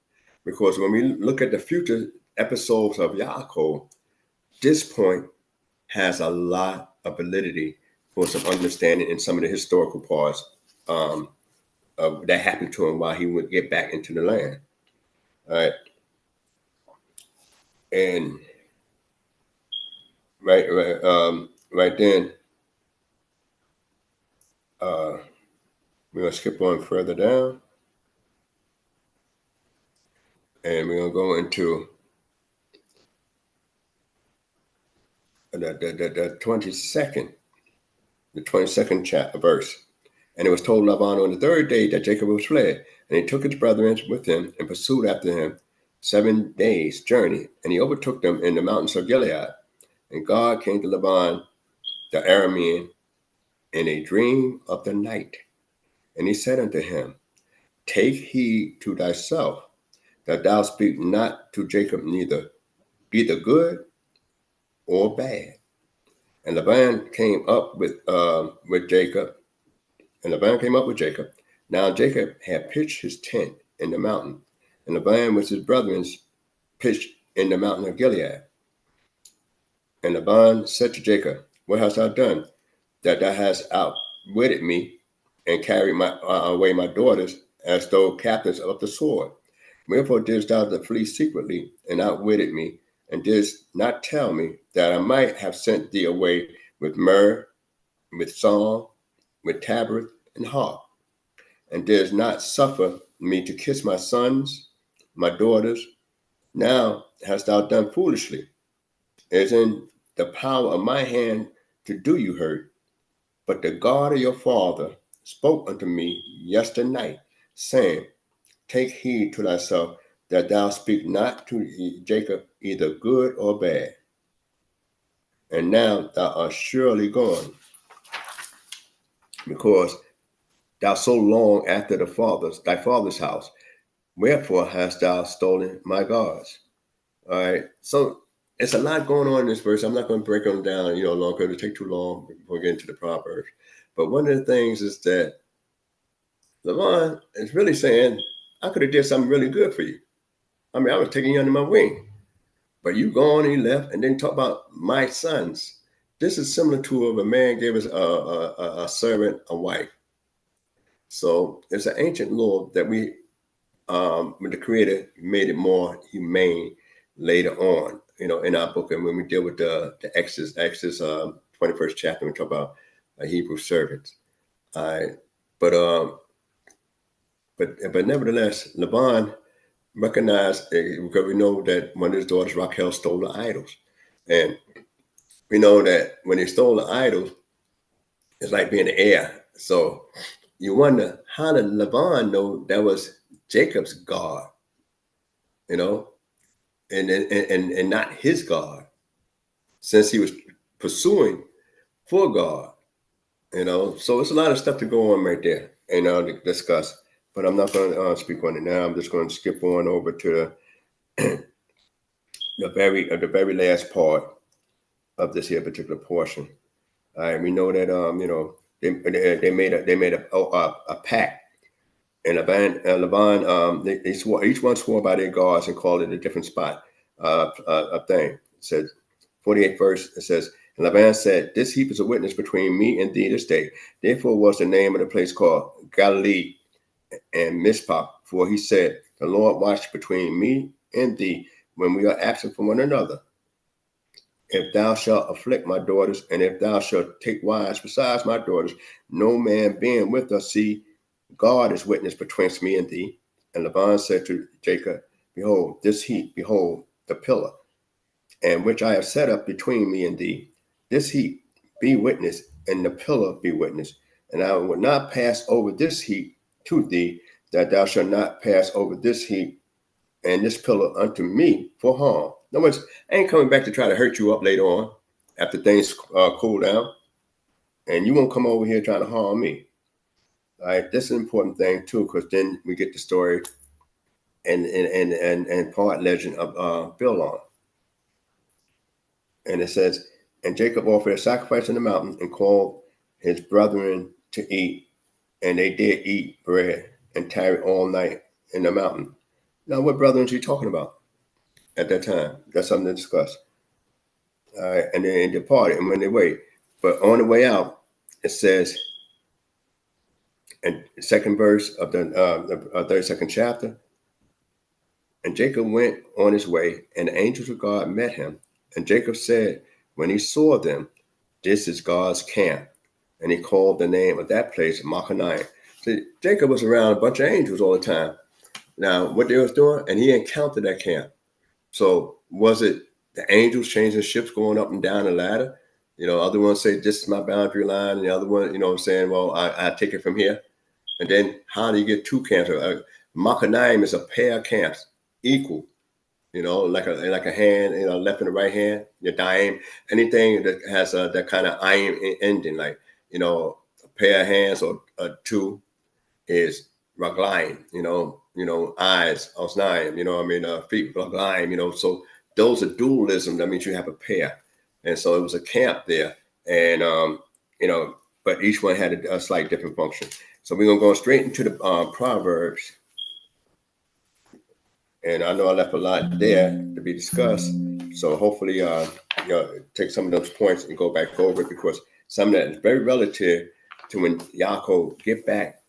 because when we look at the future episodes of Yaakov, this point has a lot of validity for some understanding in some of the historical parts that happened to him while he would get back into the land. All right. And right then, we're going to skip on further down. And we're going to go into the 22nd chapter verse. And it was told Laban on the third day that Jacob was fled. And he took his brethren with him and pursued after him 7 days' journey. And he overtook them in the mountains of Gilead. And God came to Laban, the Aramean, in a dream of the night. And he said unto him, take heed to thyself, that thou speak not to Jacob neither either good or bad. And Laban came up with Jacob. And Laban came up with Jacob. Now Jacob had pitched his tent in the mountain, and Laban with his brethren pitched in the mountain of Gilead. And Laban said to Jacob, what hast thou done, that thou hast outwitted me, and carried away my daughters, as though captives of the sword? Wherefore didst thou flee secretly, and outwitted me, and didst not tell me, that I might have sent thee away with myrrh, with song, with tabret, and harp, and didst not suffer me to kiss my sons, my daughters? Now hast thou done foolishly. It is in the power of my hand to do you hurt. But the God of your father spoke unto me yesternight, saying, take heed to thyself, that thou speak not to Jacob either good or bad. And now thou art surely gone, because thou so long after thy father's house? Wherefore hast thou stolen my gods? All right. So it's a lot going on in this verse. I'm not going to break them down, long, because it'll take too long before we get into the Proverbs. But one of the things is that Laban is really saying, I could have did something really good for you. I mean, I was taking you under my wing. But you gone and you left, and then talk about my sons. This is similar to if a man gave us a servant a wife. So it's an ancient law that when the Creator made it more humane later on, in our book, and when we deal with the Exodus 21st chapter, we talk about Hebrew servants. But nevertheless, Laban recognized, because we know that one of his daughters, Rachel, stole the idols, and we know that when they stole the idols, it's like being the heir. So you wonder, how did Laban know that was Jacob's God, and not his God, since he was pursuing for God, So it's a lot of stuff to go on right there, to discuss. But I'm not going to speak on it now. I'm just going to skip on over to the very last part of this here particular portion. We know that they made a pact, and Laban they swore, each one swore by their gods and called it a different spot. A thing. It says 48th verse. It says, and Laban said, "This heap is a witness between me and thee this day." Therefore was the name of the place called Galilee and Mizpah, for he said, "The Lord watched between me and thee when we are absent from one another. If thou shalt afflict my daughters, and if thou shalt take wives besides my daughters, no man being with us, see, God is witness betwixt me and thee." And Laban said to Jacob, "Behold, this heap, behold, the pillar, and which I have set up between me and thee. This heap be witness, and the pillar be witness. And I will not pass over this heap to thee, that thou shalt not pass over this heap and this pillar unto me for harm." In other words, I ain't coming back to try to hurt you up later on after things cool down, and you won't come over here trying to harm me. All right, this is an important thing too, because then we get the story and part legend of Bilhah. And it says, and Jacob offered a sacrifice in the mountain and called his brethren to eat, and they did eat bread and tarried all night in the mountain. Now, what brethren is he talking about at that time? That's something to discuss. All right, and then departed, and when they wait. But on the way out, it says, and second verse of the 32nd chapter, and Jacob went on his way, and the angels of God met him. And Jacob said, when he saw them, "This is God's camp." And he called the name of that place Machanaim. So Jacob was around a bunch of angels all the time. Now, what they was doing, and he encountered that camp. So was it the angels changing ships, going up and down the ladder? Other ones say, "This is my boundary line," and the other one, saying, "Well, I take it from here." And then how do you get two camps? Machanaim is a pair of camps, equal. Like a hand, left and the right hand, your dime, anything that has that kind of iron ending, like, a pair of hands or two is raglayim, eyes, osnaim, feet, raglayim, so those are dualism. That means you have a pair. And so it was a camp there. And, but each one had a slight different function. So we're going to go straight into the Proverbs. And I know I left a lot there to be discussed. So hopefully, take some of those points and go back over it, because some of that is very relative to when Yaakov get back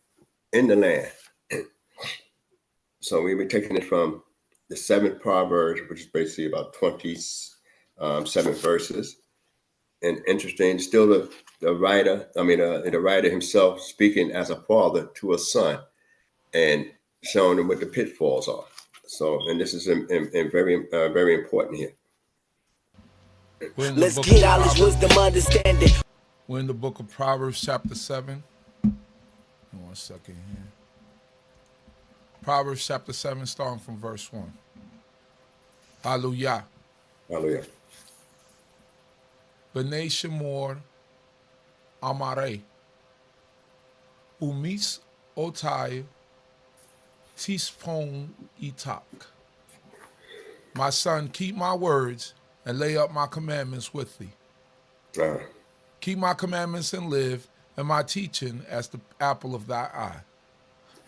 in the land. So we'll be taking it from the 7th Proverbs, which is basically about 27 verses. And interesting, still the writer himself speaking as a father to a son and showing him what the pitfalls are. So, and this is very important here. Let's get all this wisdom, understanding. We're in the book of Proverbs, chapter 7. 1 second here. Proverbs, chapter 7, starting from verse 1. Hallelujah. Hallelujah. B'nai Shemor Amare umis otai tispon itak. My son, keep my words and lay up my commandments with thee. Keep my commandments and live, and my teaching as the apple of thy eye.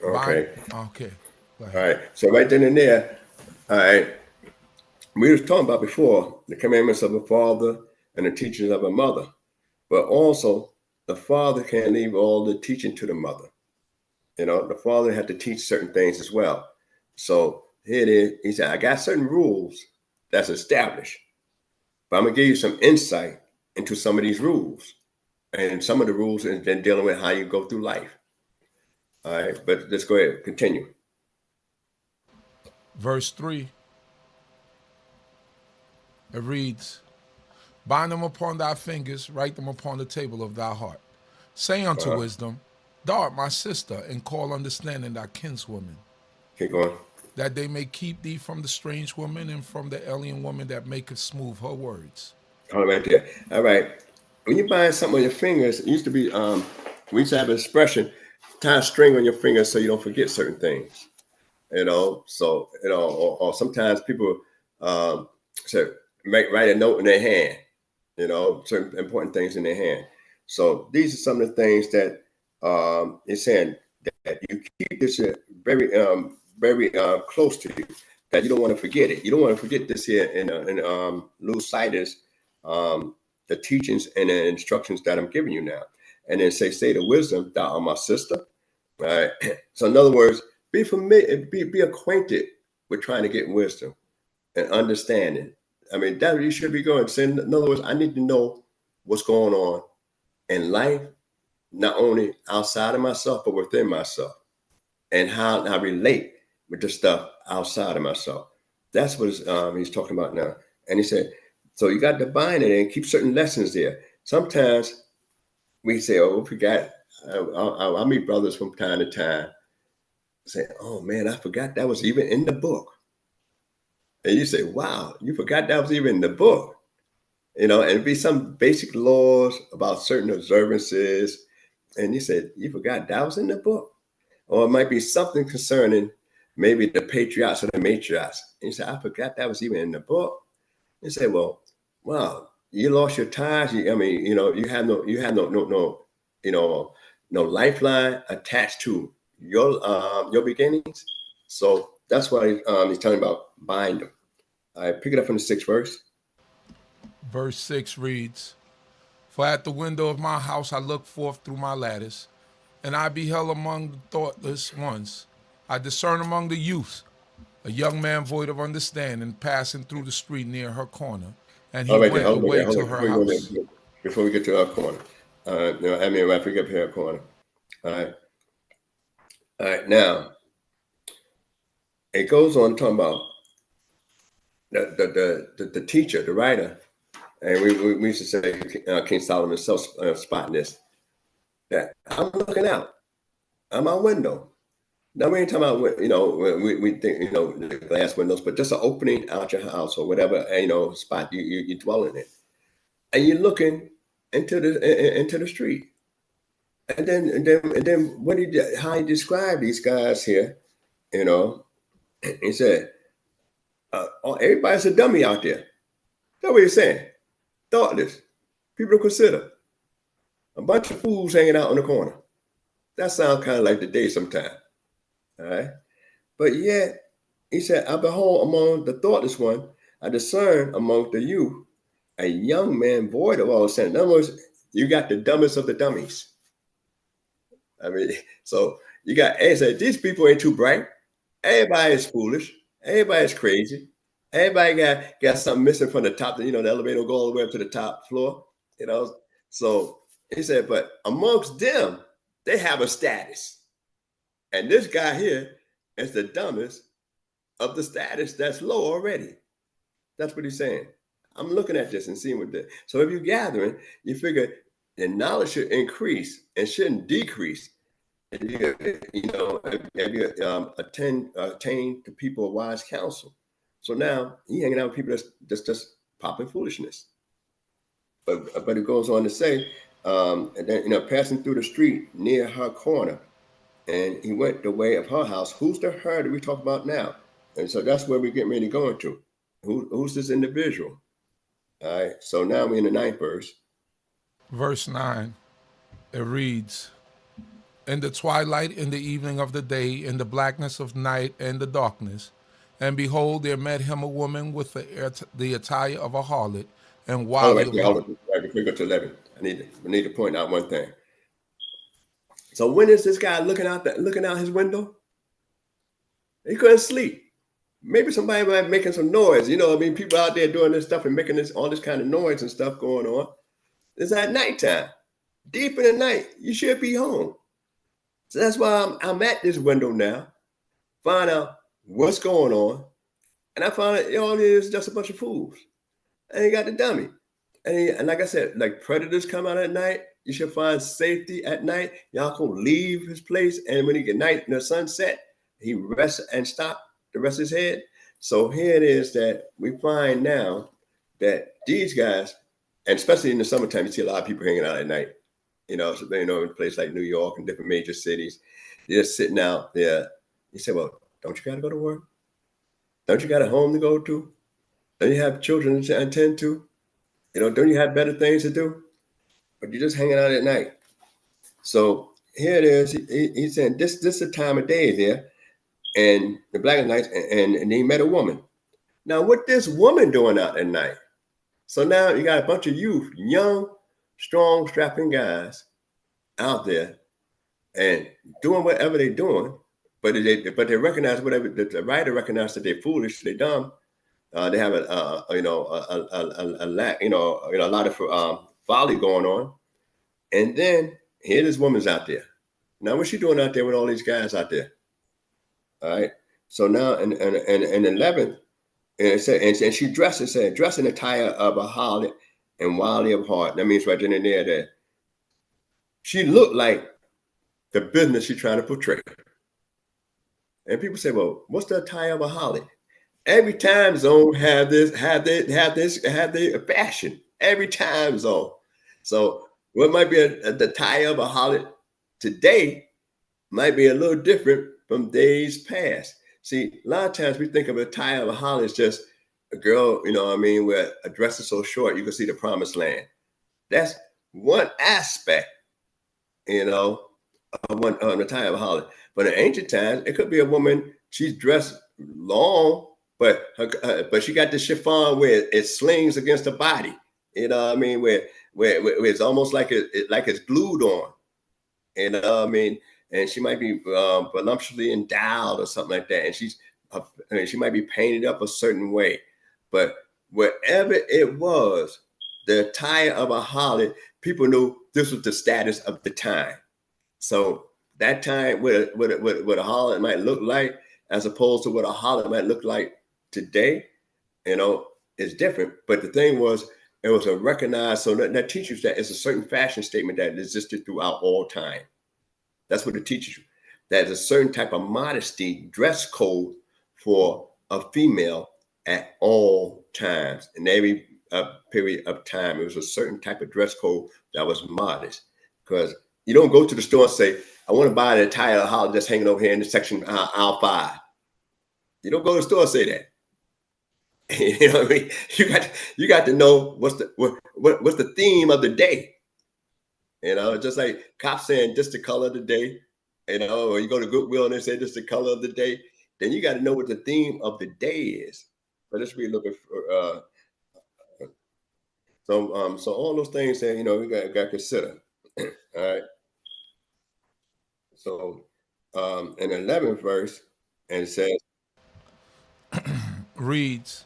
Okay. Okay. Go ahead. All right. So right then and there, all right, we was talking about before the commandments of a father and the teachings of a mother, but also the father can't leave all the teaching to the mother. You know, the father had to teach certain things as well. So here it is. He said, I got certain rules that's established, but I'm gonna give you some insight into some of these rules. And some of the rules is then dealing with how you go through life. All right, but let's go ahead, continue. Verse 3, it reads, bind them upon thy fingers, write them upon the table of thy heart. Say unto wisdom, thou art my sister, and call understanding thy kinswoman. Keep going. That they may keep thee from the strange woman and from the alien woman that maketh smooth her words. All right, there. All right. When you bind something on your fingers, it used to be, we used to have an expression, tie a string on your fingers so you don't forget certain things. You know, so, you know, or sometimes people say, write a note in their hand, you know, certain important things in their hand. So these are some of the things that it's saying that you keep this very, very close to you, that you don't want to forget it. You don't want to forget this here and lose sight of the teachings and the instructions that I'm giving you now. And then say to wisdom, thou art my sister. Right. So in other words, be familiar, be acquainted with trying to get wisdom and understanding. I mean, that you should be going. So in other words, I need to know what's going on in life, not only outside of myself, but within myself, and how I relate with the stuff outside of myself. That's what he's talking about now. And he said, so you got to bind it and keep certain lessons there. Sometimes we say, oh, we forgot. I meet brothers from time to time say, oh man, I forgot that was even in the book. And you say, wow, you forgot that was even in the book. You know, and it'd be some basic laws about certain observances. And you said, you forgot that was in the book. Or it might be something concerning maybe the patriarchs or the matriarchs. And you say, I forgot that was even in the book. You say, well, wow, you lost your ties. I mean, you know, you have no, you know, no lifeline attached to your beginnings. So that's why he's talking about bind them. I pick it up from the 6th verse. Verse 6 reads, for at the window of my house I looked forth through my lattice, and I beheld among the thoughtless ones, I discern among the youth, a young man void of understanding, passing through the street near her corner, and he went away to her house. Before we get to our corner, I mean, I forget her corner. All right. Now it goes on talking about the teacher, the writer, and we used to say King Solomon spotting this, that I'm looking out on my window. Now we ain't talking about, you know, we think, you know, the glass windows, but just an opening out your house or whatever, you know, spot you dwell in it, and you're looking into the street, and then how he described these guys here, you know, he said, everybody's a dummy out there. That's what he's saying. Thoughtless. People to consider. A bunch of fools hanging out on the corner. That sounds kind of like the day sometime. All right. But yet, he said, I behold among the thoughtless one, I discern among the youth, a young man void of all sense. In other words, you got the dumbest of the dummies. I mean, so you got, he said, these people ain't too bright. Everybody is foolish. Everybody's crazy. Everybody got something missing from the top. You know, the elevator will go all the way up to the top floor. You know, so he said, but amongst them, they have a status. And this guy here is the dumbest of the status that's low already. That's what he's saying. I'm looking at this and seeing what this. So if you're gathering, you figure the knowledge should increase and shouldn't decrease. And you know, if you attain to people of wise counsel. So now he hanging out with people that's just popping foolishness. But it goes on to say, and then, you know, passing through the street near her corner, and he went the way of her house. Who's the her that we talk about now? And so that's where we get ready to go into. Who's this individual? All right. So now we're in the 9th verse. Verse 9, it reads, in the twilight, in the evening of the day, in the blackness of night and the darkness, and behold, there met him a woman with the attire of a harlot and wildly of heart. Right, before we go to 11, I need to point out one thing. So when is this guy looking out his window? He couldn't sleep. Maybe somebody might be making some noise. You know, I mean, people out there doing this stuff and making all this kind of noise and stuff going on. It's at nighttime, deep in the night. You should be home. So that's why I'm at this window now, find out what's going on. And I found out all it is just a bunch of fools. And he got the dummy. And like I said, like predators come out at night, you should find safety at night. Y'all can leave his place. And when he get night and the sunset, he rests and stop the rest of his head. So here it is that we find now that these guys, and especially in the summertime, you see a lot of people hanging out at night. In a place like New York and different major cities, they're just sitting out there. You say, well, don't you got to go to work? Don't you got a home to go to? Don't you have children to attend to? Don't you have better things to do? But you're just hanging out at night. So here it is. He's saying this is the time of day there, and the black and nights, and he met a woman. Now, what this woman doing out at night? So now you got a bunch of youth, young, strong, strapping guys out there and doing whatever they're doing, but they recognize whatever the writer recognizes that they're foolish, they're dumb. They have a lot of folly going on. And then here this woman's out there. Now what's she doing out there with all these guys out there? All right. So now in 11th, and it said, and she dressed in the attire of a harlot and wildly of heart. That means right then and there that she looked like the business she's trying to portray. And people say, well, what's the attire of a harlot? Every time zone have their fashion. Every time zone. So what might be the attire of a harlot today might be a little different from days past. See, a lot of times we think of a attire of a harlot as just a girl, where a dress is so short you can see the promised land. That's one aspect, of an attire of a harlot. But in ancient times, it could be a woman, she's dressed long, but she got the chiffon where it slings against her body. Where it's almost like it's glued on. And she might be voluptuously endowed or something like that. And she might be painted up a certain way. But wherever it was, the attire of a harlot, people knew this was the status of the time. So that time, what a harlot might look like, as opposed to what a harlot might look like today, is different. But the thing was, it was a recognized, so that teaches that it's a certain fashion statement that existed throughout all time. That's what it teaches you. There's a certain type of modesty, dress code for a female at all times. In every period of time, it was a certain type of dress code that was modest. Because you don't go to the store and say, I want to buy the attire of harlot that's hanging over here in the section aisle 5. You don't go to the store and say that. You know what I mean? You got to know what's the theme of the day. Just like cops saying this the color of the day, or you go to Goodwill and they say this the color of the day, then you got to know what the theme of the day is. But let's read a little bit. So all those things that we got to consider. All right. So in the 11th verse, and it says, reads,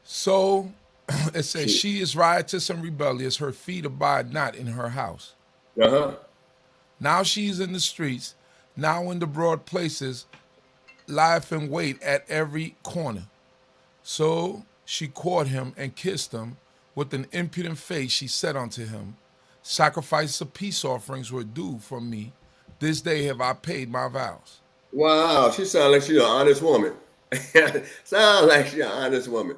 so it says, she is riotous and rebellious, her feet abide not in her house. Now she's in the streets, now in the broad places, lieth in wait at every corner. So she caught him and kissed him. With an impudent face she said unto him, sacrifices of peace offerings were due from me. This day have I paid my vows. Wow, she sounds like she's an honest woman. Sounds like she's an honest woman.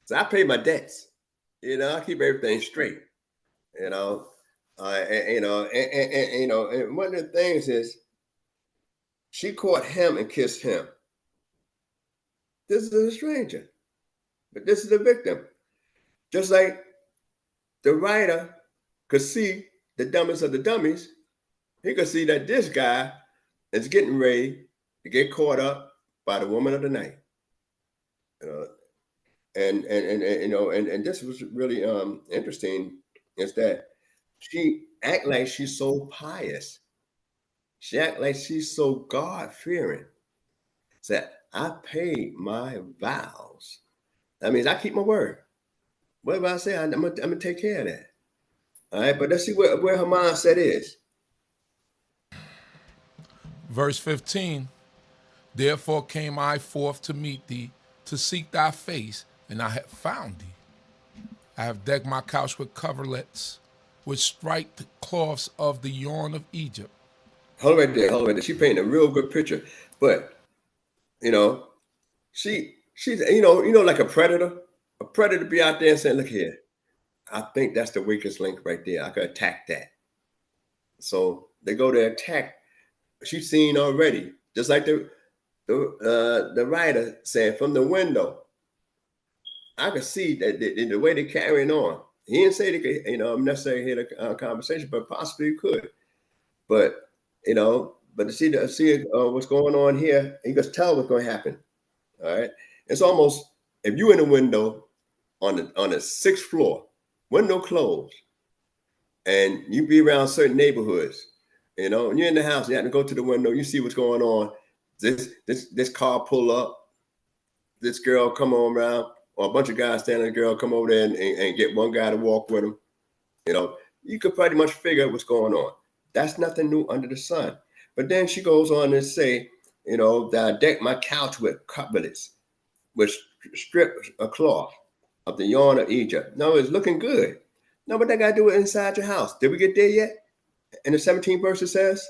So I pay my debts. I keep everything straight. And one of the things is She caught him and kissed him. This is a stranger, but this is the victim. Just like the writer could see the dumbest of the dummies, he could see that this guy is getting ready to get caught up by the woman of the night. And this was really interesting, is that she act like she's so pious. She act like she's so God-fearing. Said, I paid my vows. That means I keep my word. Whatever I say, I'm gonna take care of that. All right, but let's see where her mindset is. Verse 15, therefore came I forth to meet thee, to seek thy face, and I have found thee. I have decked my couch with coverlets, with striped cloths of the yarn of Egypt. Hold right there. She painted a real good picture. But, she's, like a predator. A predator be out there and saying, look here, I think that's the weakest link right there. I could attack that. So they go to attack. She's seen already, just like the writer said from the window. I could see that the way they're carrying on. He didn't say they could, necessarily hear the conversation, but possibly could. But to see what's going on here, he could tell what's going to happen. All right, it's almost if you in a window on the sixth floor, window closed, and you be around certain neighborhoods, and you're in the house, you have to go to the window, you see what's going on. This car pull up, this girl come on around, or a bunch of guys standing, a girl come over there and get one guy to walk with them. You could pretty much figure out what's going on. That's nothing new under the sun. But then she goes on to say, that I decked my couch with coverlets, with strips of cloth of the yarn of Egypt. No, it's looking good. No, but that got to do it inside your house. Did we get there yet? In the 17th verse it says?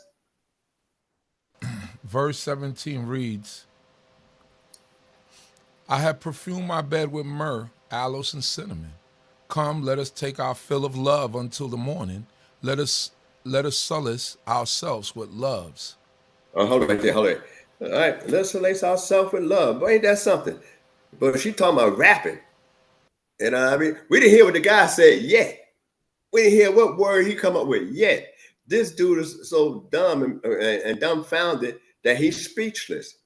Verse 17 reads, I have perfumed my bed with myrrh, aloes, and cinnamon. Come, let us take our fill of love until the morning. Let us solace ourselves with loves. Oh, hold on. All right, let's solace ourselves with love. Boy, ain't that something? But she talking about rapping. We didn't hear what the guy said yet. We didn't hear what word he come up with yet. This dude is so dumb and dumbfounded that he's speechless.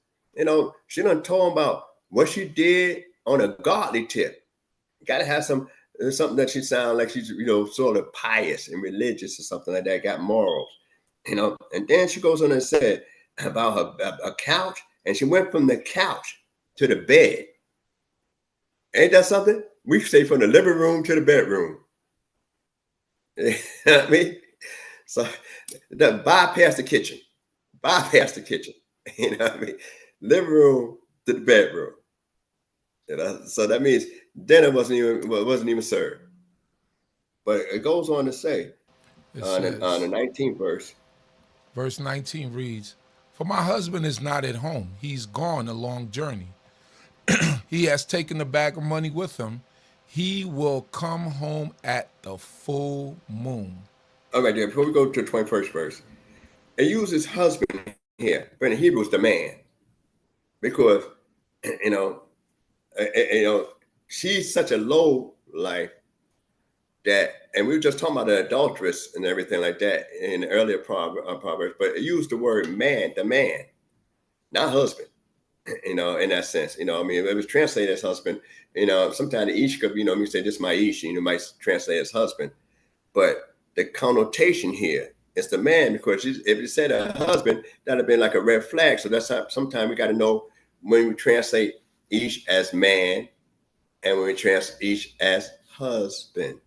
She done told him about what she did on a godly tip. You got to have something that she sound like she's, sort of pious and religious or something like that, got morals, And then she goes on and said about a couch, and she went from the couch to the bed. Ain't that something? We say from the living room to the bedroom. You know what I mean? So that bypass the kitchen. You know what I mean? Living room to the bedroom. So that means dinner wasn't even served. But it goes on to say on the 19th verse. Verse 19 reads, for my husband is not at home. He's gone a long journey. He has taken the bag of money with him. He will come home at the full moon. All right, there. Before we go to the 21st verse, it uses husband here, but in Hebrew it's the man, because she's such a low life that, and we were just talking about the adulteress and everything like that in the earlier Proverbs, but it used the word man, the man, not husband. In that sense, it was translated as husband. Sometimes the ish could, you say this is my ish, might translate as husband, but the connotation here is the man, because if it said a husband, that'd have been like a red flag. So that's how sometimes we got to know when we translate ish as man and when we translate ish as husband.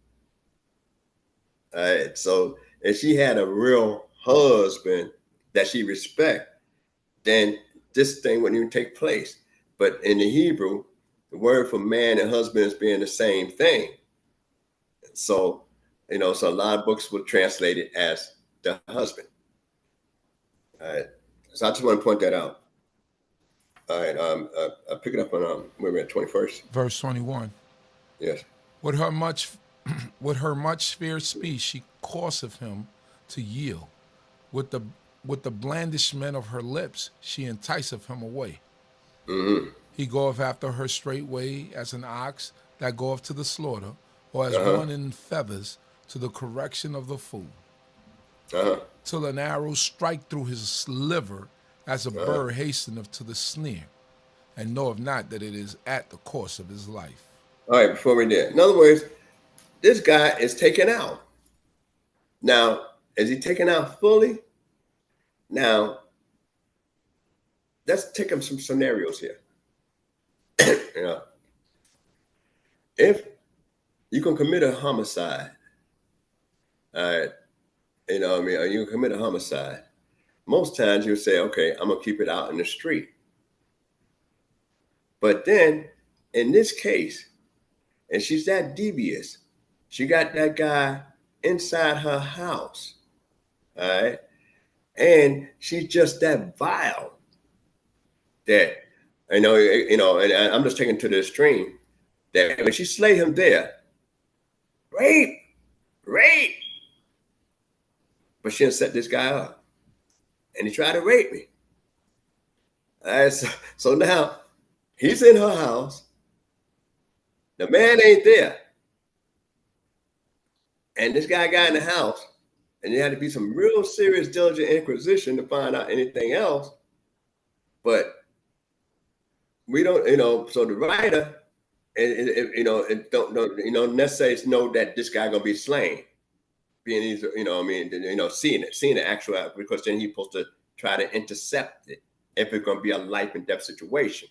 All right. So if she had a real husband that she respect, then this thing wouldn't even take place. But in the Hebrew, the word for man and husband is being the same thing. So, so a lot of books will translate it as the husband. All right. So I just want to point that out. All right. I'll pick it up on where we're at 21st. Verse 21. Yes. With her much fierce speech, she causeth him to yield. With the with the blandishment of her lips, she enticeth him away. Mm-hmm. He goeth after her straightway as an ox that goeth to the slaughter, or as Uh-huh. one in feathers to the correction of the fool. Uh-huh. Till an arrow strike through his liver, as a bird hasteneth to the snare, and knoweth not that it is at the course of his life. All right, before we did. In other words, this guy is taken out. Now, is he taken out fully? Now, let's take up some scenarios here. You know, if you can commit a homicide, all right, you know what I mean, or you can commit a homicide, most times you say, okay, I'm gonna keep it out in the street. But then in this case, and she's that devious, she got that guy inside her house, all right, and she's just that vile that and I'm just taking to the extreme that when she slayed him there, rape, but she didn't set this guy up, and he tried to rape me. All right, so now he's in her house, the man ain't there, and this guy got in the house, and there had to be some real serious diligent inquisition to find out anything else, but we don't, so the writer, don't necessarily know that this guy gonna be slain, being either, seeing the actual, because then he's supposed to try to intercept it if it's gonna be a life and death situation.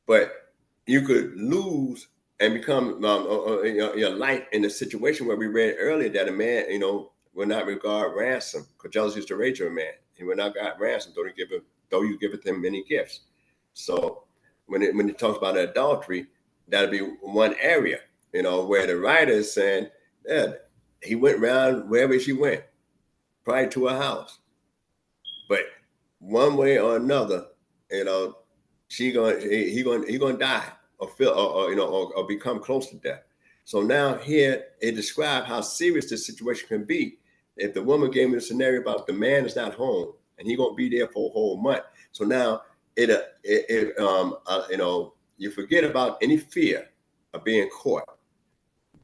But you could lose and become your life in a situation where we read earlier that a man, will not regard ransom, because jealousy is the rage of a man. He will not regard ransom, though you giveth him many gifts. So when it talks about adultery, that'll be one area, where the writer is saying, yeah, he went around wherever she went, probably to her house. But one way or another, he gonna die or become close to death. So now here it describes how serious this situation can be. If the woman gave me a scenario about the man is not home and he gonna be there for a whole month. So now you forget about any fear of being caught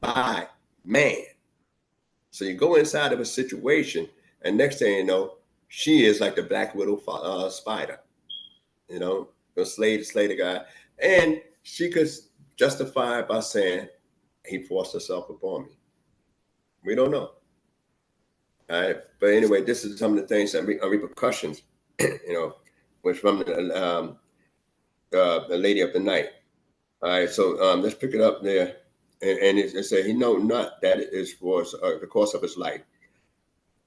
by man. So you go inside of a situation, and next thing you know, she is like the Black Widow spider, gonna slay the guy, and she could justify it by saying he forced himself upon me. We don't know. All right, but anyway, this is some of the things that are repercussions, which from the Lady of the Night. All right, so let's pick it up there, and it says he know not that it is for the course of his life.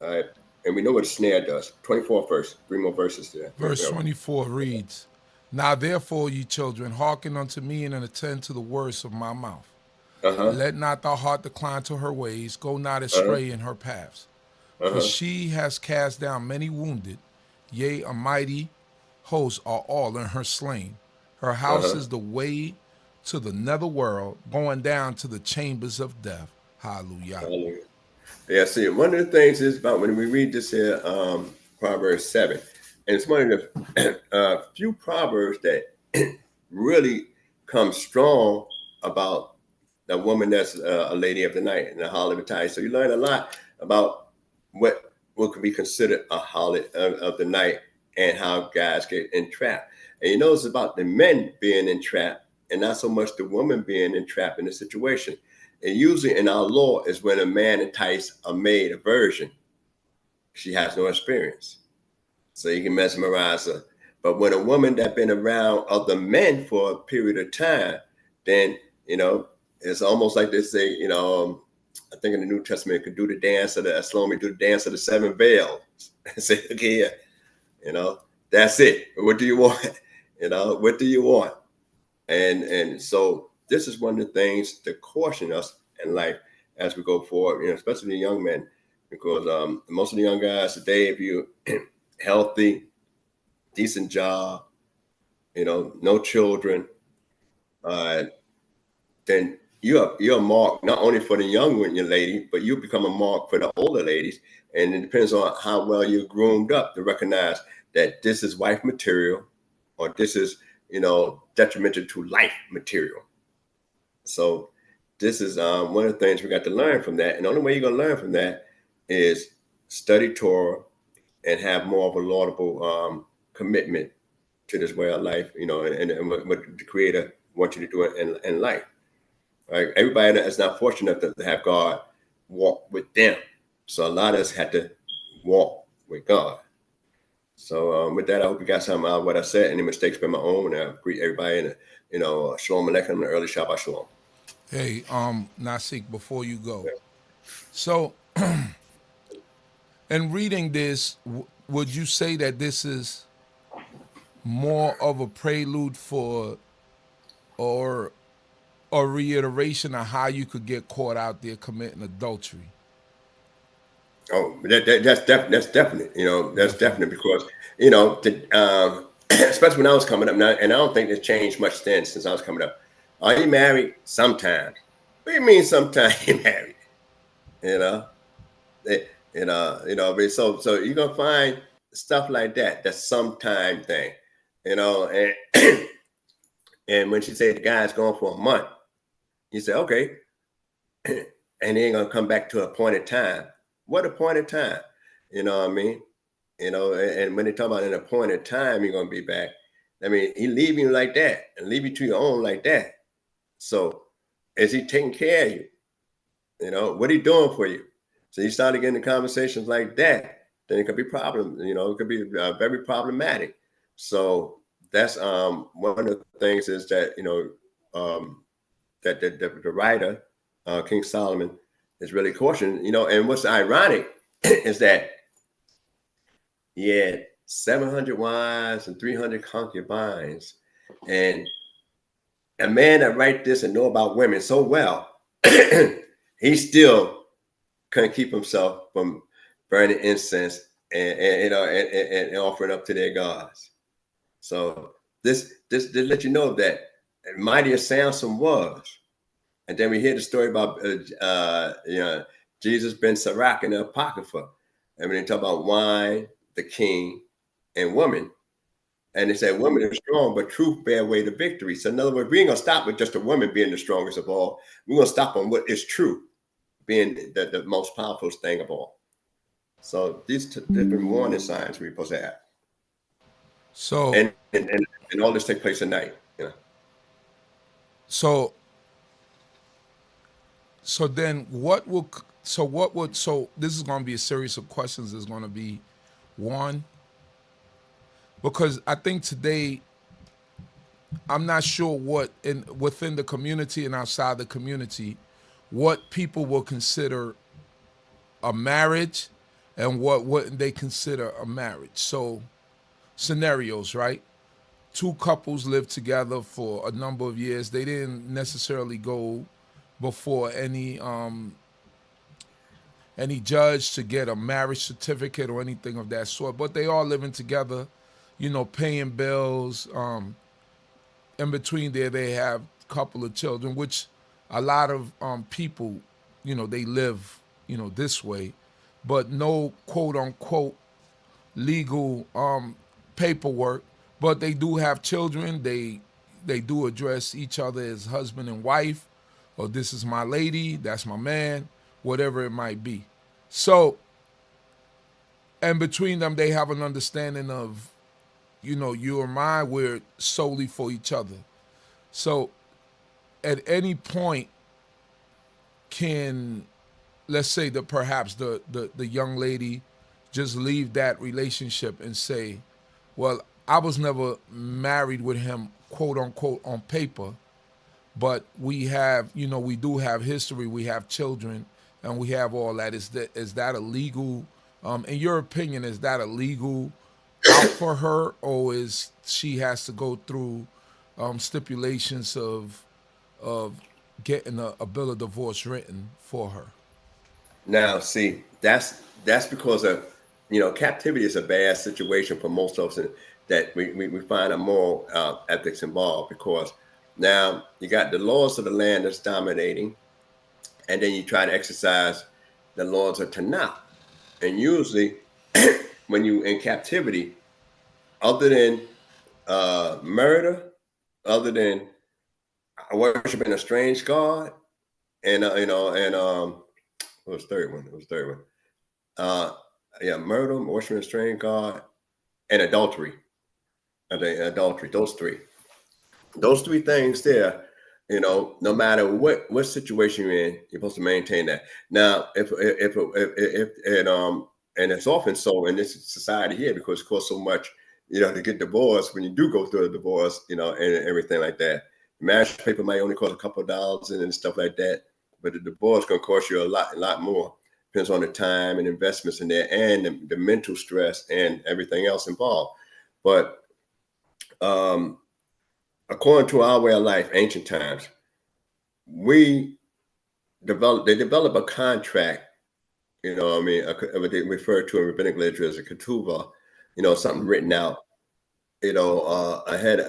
All right, and we know what a snare does. 24th verse, 3 more verses there. Verse 24 reads, Now therefore, ye children, hearken unto me and attend to the words of my mouth. Let not thy heart decline to her ways, go not astray in her paths. For she has cast down many wounded, yea, a mighty host are all in her slain. Her house is the way to the netherworld, going down to the chambers of death. Hallelujah. Hallelujah. Yeah, see, one of the things is about when we read this here, Proverbs 7, and it's one of the few Proverbs that really come strong about the woman that's a lady of the night and a harlot of the night. So you learn a lot about what could be considered a harlot of the night and how guys get entrapped. And you know, it's about the men being entrapped and not so much the woman being entrapped in the situation. And usually in our law is when a man entices a maid, a virgin. She has no experience, so you can mesmerize her. But when a woman that's been around other men for a period of time, then, it's almost like they say, I think in the New Testament, could do the dance of the Shalom, do the dance of the 7 veils. Say, okay, that's it. What do you want? What do you want? And so this is one of the things to caution us in life as we go forward, especially the young men, because most of the young guys today, if you're healthy, decent job, no children, then you're a mark not only for the young lady, but you become a mark for the older ladies. And it depends on how well you're groomed up to recognize that this is wife material, or this is, detrimental to life material. So this is one of the things we got to learn from that. And the only way you're going to learn from that is study Torah and have more of a laudable commitment to this way of life, and what the Creator wants you to do in life. Right? Everybody that is not fortunate enough to have God walk with them. So a lot of us had to walk with God. So with that, I hope you got something out of what I said. Any mistakes been my own. And I greet everybody in Shalom Aleichem and the early Shabbat Shalom. Hey, Nasik, before you go, so in reading this, would you say that this is more of a prelude for, or a reiteration of how you could get caught out there committing adultery? Oh, that's definite. That's definite because especially when I was coming up now, and I don't think it's changed much since I was coming up. Are you married? Sometimes. What do you mean sometimes you're married? But so you're gonna find stuff like that. That's sometime thing, and and when she said the guy's gone for a month, you say okay, and he ain't gonna come back to a appointed time. What appointed time? You know what I mean? And when they talk about an appointed time, you're gonna be back. I mean, he leave you like that and leave you to your own like that. So is he taking care of you? What he doing for you? So you start getting into conversations like that, then it could be problem. It could be very problematic. So that's one of the things is that that the writer King Solomon is really cautioned. And what's ironic is that he had 700 wives and 300 concubines, and a man that write this and know about women so well, he still couldn't keep himself from burning incense and offering up to their gods. So this let you know that mighty as Samson was. And then we hear the story about Jesus ben Sirach in the Apocrypha. And when they talk about wine, the king, and woman, and they said women are strong, but truth bear way to victory. So in other words, we ain't gonna stop with just a woman being the strongest of all. We're gonna stop on what is true being the most powerful thing of all. So these different warning signs we're supposed to have. So and all this take place at night. So then so this is going to be a series of questions. There's going to be one, because I think today, I'm not sure what within the community and outside the community, what people will consider a marriage and what wouldn't they consider a marriage. So scenarios, right? Two couples lived together for a number of years. They didn't necessarily go before any judge to get a marriage certificate or anything of that sort, but they all living together, paying bills. In between there, they have a couple of children, which a lot of people, they live, this way, but no quote unquote legal paperwork. But they do have children. They do address each other as husband and wife, or this is my lady, that's my man, whatever it might be. So, and between them, they have an understanding of, you and I, we're solely for each other. So, at any point, can, let's say that perhaps the young lady just leave that relationship and say, well, I was never married with him, quote unquote, on paper, but we have, we do have history, we have children, and we have all that. Is that a legal, in your opinion, is that a legal out for her, or is she has to go through stipulations of getting a bill of divorce written for her? Now, see, that's because of, captivity is a bad situation for most of us, that we find a moral ethics involved, because Now you got the laws of the land that's dominating, and then you try to exercise the laws of Tanakh. And usually, when you in captivity, other than murder, other than worshiping a strange god, and what was the third one? It was the third one. Murder, worshiping a strange god, and adultery. Adultery. Those three things there. No matter what situation you're in, you're supposed to maintain that. Now, if and it's often so in this society here because it costs so much, to get divorced when you do go through a divorce, and everything like that. Marriage paper might only cost a couple of dollars and stuff like that, but the divorce gonna cost you a lot more. Depends on the time and investments in there and the mental stress and everything else involved. But according to our way of life, ancient times, they develop a contract, what they refer to in rabbinic literature as a ketuvah, something written out, ahead,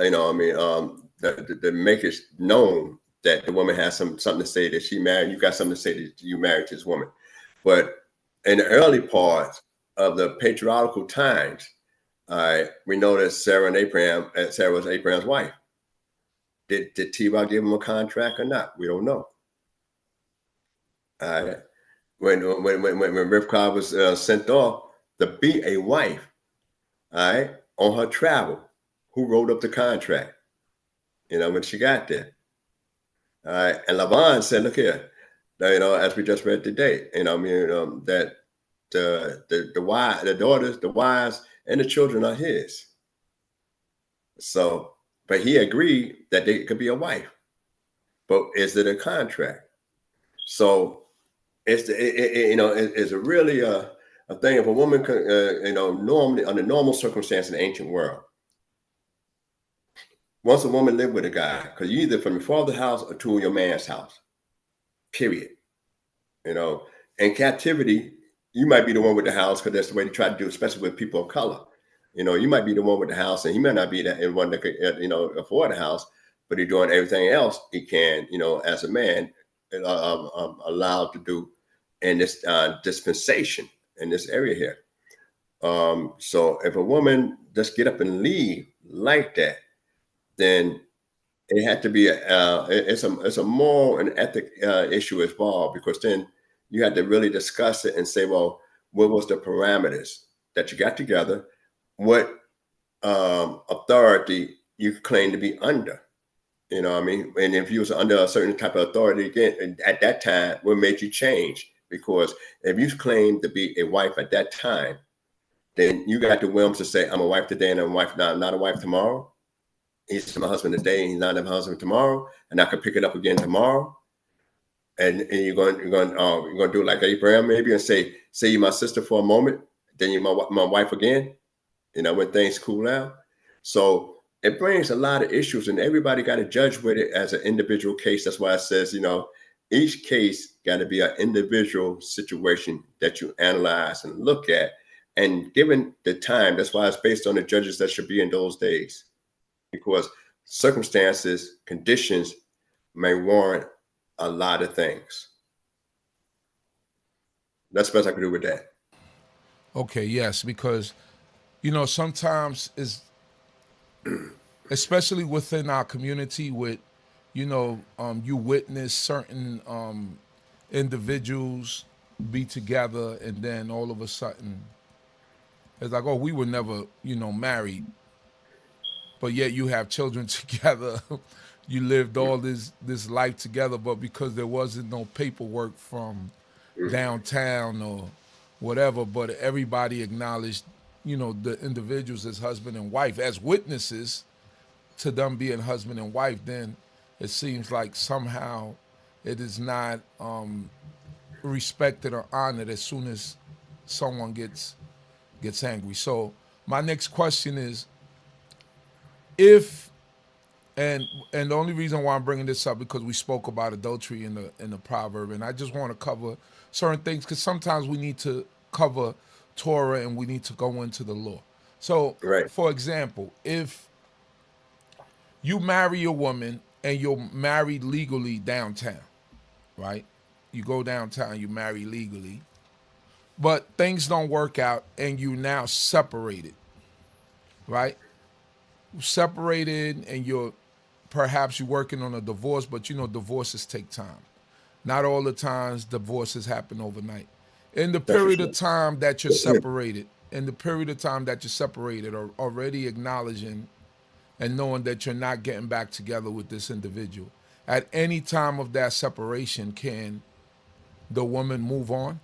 to make it known that the woman has something to say that she married. You got something to say that you married this woman. But in the early parts of the patriarchal times, we know that Sarah was Abraham's wife. Did T.Y. give him a contract or not? We don't know. When Rivka was sent off to be a wife, on her travel, who wrote up the contract? When she got there. And Laban said, "Look here, as we just read today, that the daughters, the wives, and the children are his." So, but he agreed that they could be a wife. But is it a contract? So it's a really a thing. If a woman could, normally under normal circumstance in the ancient world, once a woman lived with a guy, because you either from your father's house or to your man's house, period. In captivity, you might be the one with the house because that's the way they try to do, especially with people of color. You might be the one with the house, and he may not be the one that could, afford the house, but he's doing everything else he can, as a man, allowed to do in this dispensation in this area here. So if a woman just get up and leave like that, then it had to be it's a moral and ethic issue as well, because then you had to really discuss it and say, well, what was the parameters that you got together? What authority you claim to be under? And if you was under a certain type of authority again at that time, what made you change? Because if you claim to be a wife at that time, then you got the whims to say, I'm a wife today and I'm a wife not a wife tomorrow. He's my husband today and he's not my husband tomorrow, and I could pick it up again tomorrow. And you're going to do it like Abraham maybe and say you're my sister for a moment, then you're my wife again, when things cool out. So it brings a lot of issues, and everybody got to judge with it as an individual case. That's why it says, each case got to be an individual situation that you analyze and look at. And given the time, that's why it's based on the judges that should be in those days, because circumstances, conditions may warrant a lot of things. That's the best I can do with that. Okay, yes, because, sometimes is, especially within our community with, you witness certain individuals be together, and then all of a sudden it's like, oh, we were never, married, but yet you have children together. You lived all this life together, but because there wasn't no paperwork from downtown or whatever, but everybody acknowledged, the individuals as husband and wife, as witnesses to them being husband and wife, then it seems like somehow it is not respected or honored as soon as someone gets angry. So my next question is, and the only reason why I'm bringing this up because we spoke about adultery in the proverb, and I just want to cover certain things because sometimes we need to cover Torah and we need to go into the law. So, right. For example, if you marry a woman and you're married legally downtown, right? You go downtown, you marry legally, but things don't work out and you now separated, right? Separated and perhaps you're working on a divorce, but divorces take time. Not all the times divorces happen overnight. In the That's for period sure. of time that you're separated, or already acknowledging and knowing that you're not getting back together with this individual, at any time of that separation, can the woman move on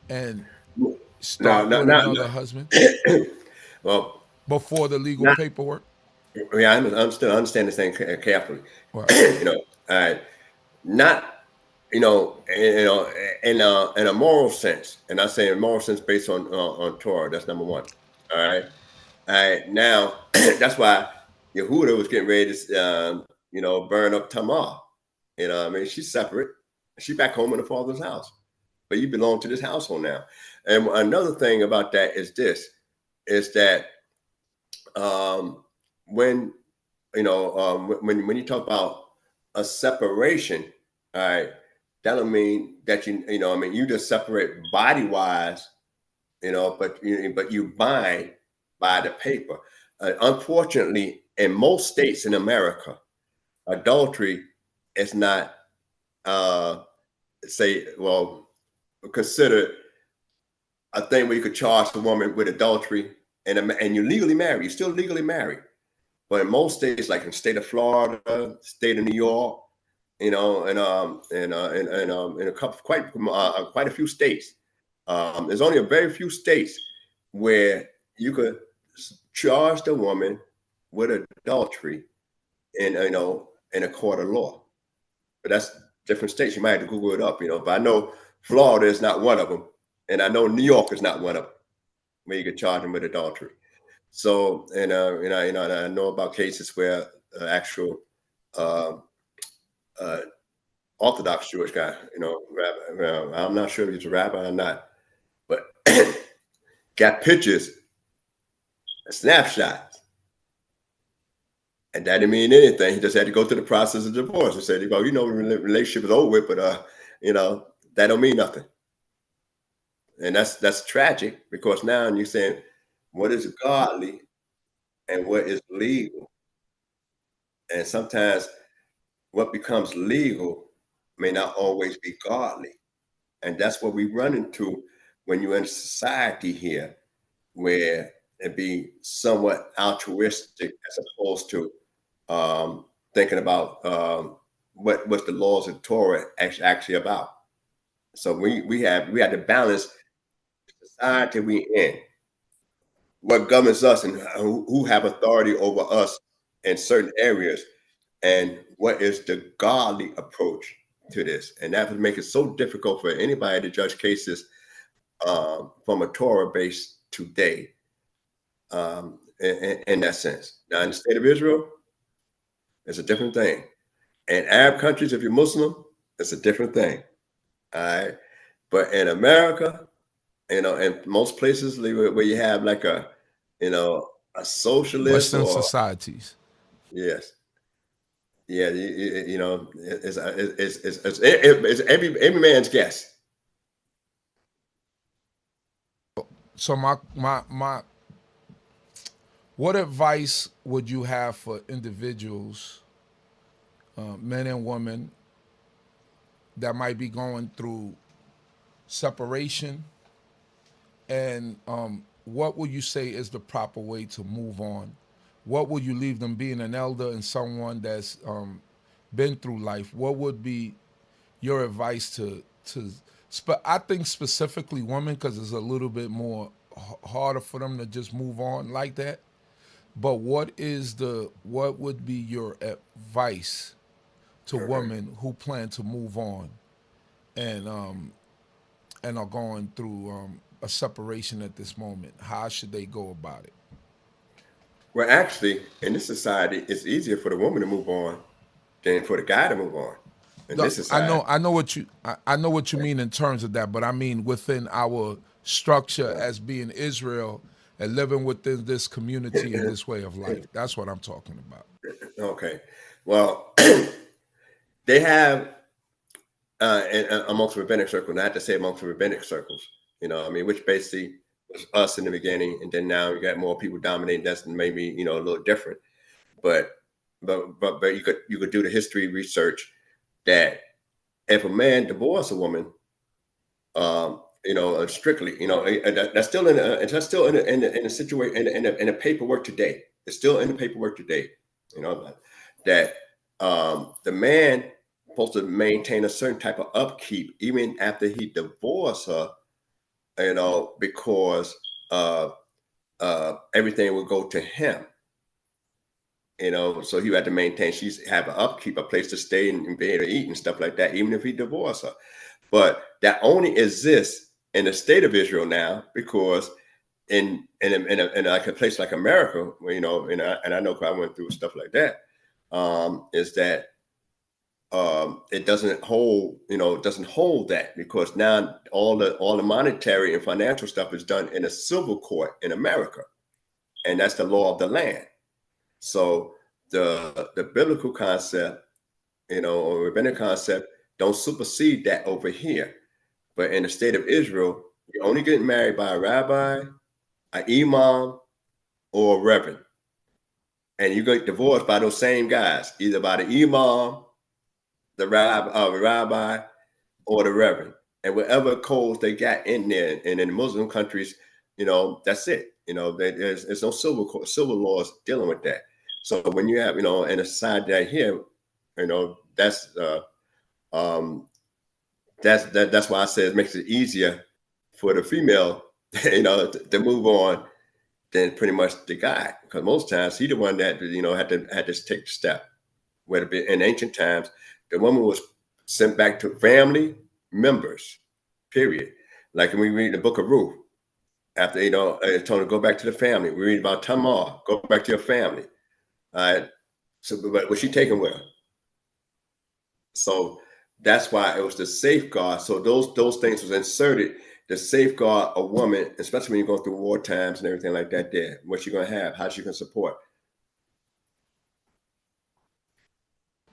and No, start no, with no, another no. husband Well, before the legal not. paperwork? Yeah, I understand this thing carefully. Right. Not in a moral sense, and I say in moral sense based on Torah. That's number one. All right. All right. Now that's why Yehudah was getting ready to burn up Tamar. I mean, she's separate. She's back home in the father's house, but you belong to this household now. And another thing about that is that when when you talk about a separation, all right, that don't mean that you just separate body wise, but you bind by the paper. Unfortunately, in most states in America, adultery is not considered a thing where you could charge a woman with adultery and you're legally married. You're still legally married. But in most states, like in the state of Florida, state of New York, and in a couple, quite a few states, there's only a very few states where you could charge the woman with adultery in in a court of law. But that's different states. You might have to Google it up, But I know Florida is not one of them, and I know New York is not one of them where you could charge them with adultery. So, and I know about cases where actual Orthodox Jewish guy, rabbi, I'm not sure if he's a rabbi or not, but got pictures, snapshots, and that didn't mean anything. He just had to go through the process of divorce. He said, the relationship is over with, but that don't mean nothing. And that's tragic, because now you're saying what is godly and what is legal. And sometimes what becomes legal may not always be godly. And that's what we run into when you're in society here, where it be somewhat altruistic as opposed to thinking about what the laws of Torah actually about. So we have to balance the society we in, what governs us, and who have authority over us in certain areas, and what is the godly approach to this. And that would make it so difficult for anybody to judge cases from a Torah base today, in that sense. Now, in the state of Israel, it's a different thing. In Arab countries, if you're Muslim, it's a different thing. All right. But in America, in most places where you have like a socialist Western or societies. yes, yeah, it's every man's guess. So what advice would you have for individuals, men and women, that might be going through separation, and what would you say is the proper way to move on? What would you leave them, being an elder and someone that's been through life? What would be your advice to I think specifically women, because it's a little bit more harder for them to just move on like that. But what would be your advice to women who plan to move on and are going through a separation at this moment? How should they go about it? Well, actually, in this society, it's easier for the woman to move on than for the guy to move on. In this society, I know what you mean in terms of that, but I mean within our structure as being Israel and living within this community and this way of life. That's what I'm talking about. Okay. Well, they have amongst rabbinic circles, and I have to say amongst rabbinic circles, which basically was us in the beginning, and then now you got more people dominating. That's maybe a little different, but you could do the history research that if a man divorced a woman, strictly, that's still in a situation in the paperwork today. It's still in the paperwork today, that the man supposed to maintain a certain type of upkeep even after he divorced her, because everything would go to him. So he had to maintain, she's have an upkeep, a place to stay and be able to eat and stuff like that, even if he divorced her. But that only exists in the state of Israel now, because in like a place like America, where, and I know I went through stuff like that, is that it doesn't hold that, because now all the monetary and financial stuff is done in a civil court in America, and that's the law of the land. So the biblical concept, or rabbinic concept, don't supersede that over here. But in the state of Israel, you're only getting married by a rabbi, an imam, or a reverend. And you get divorced by those same guys, either by the imam, the rabbi, or the reverend. And whatever codes they got in there, and in the Muslim countries, that's it. There's no civil laws dealing with that. So when you have, in a society right here, that's why I say it makes it easier for the female, to move on than pretty much the guy, because most times he the one that had to take the step. Where in ancient times, the woman was sent back to family members, period. Like when we read the book of Ruth, after it's told to go back to the family. We read about Tamar, go back to your family. All right. So, but was she taken with her? So that's why it was the safeguard. So those things was inserted to safeguard a woman, especially when you're going through war times and everything like that. There, what you're gonna have, how she can support.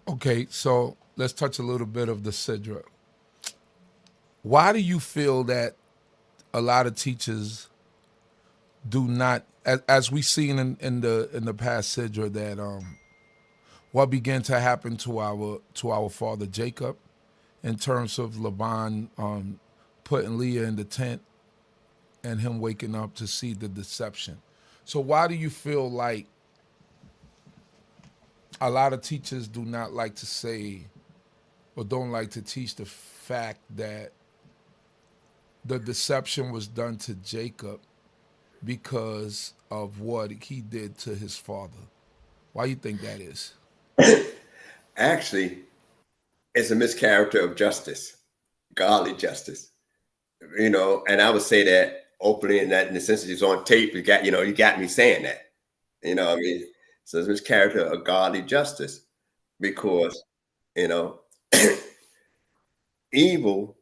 Okay, so let's touch a little bit of the Sidra. Why do you feel that a lot of teachers do not, as we've seen in the past Sidra, that what began to happen to our father Jacob, in terms of Laban putting Leah in the tent and him waking up to see the deception? So why do you feel like a lot of teachers do not like to say, or don't like to teach the fact that the deception was done to Jacob because of what he did to his father? Why do you think that is? Actually, it's a mischaracter of justice, godly justice. And I would say that openly, and that in the sense that it's on tape, you got me saying that. So it's a mischaracter of godly justice, because evil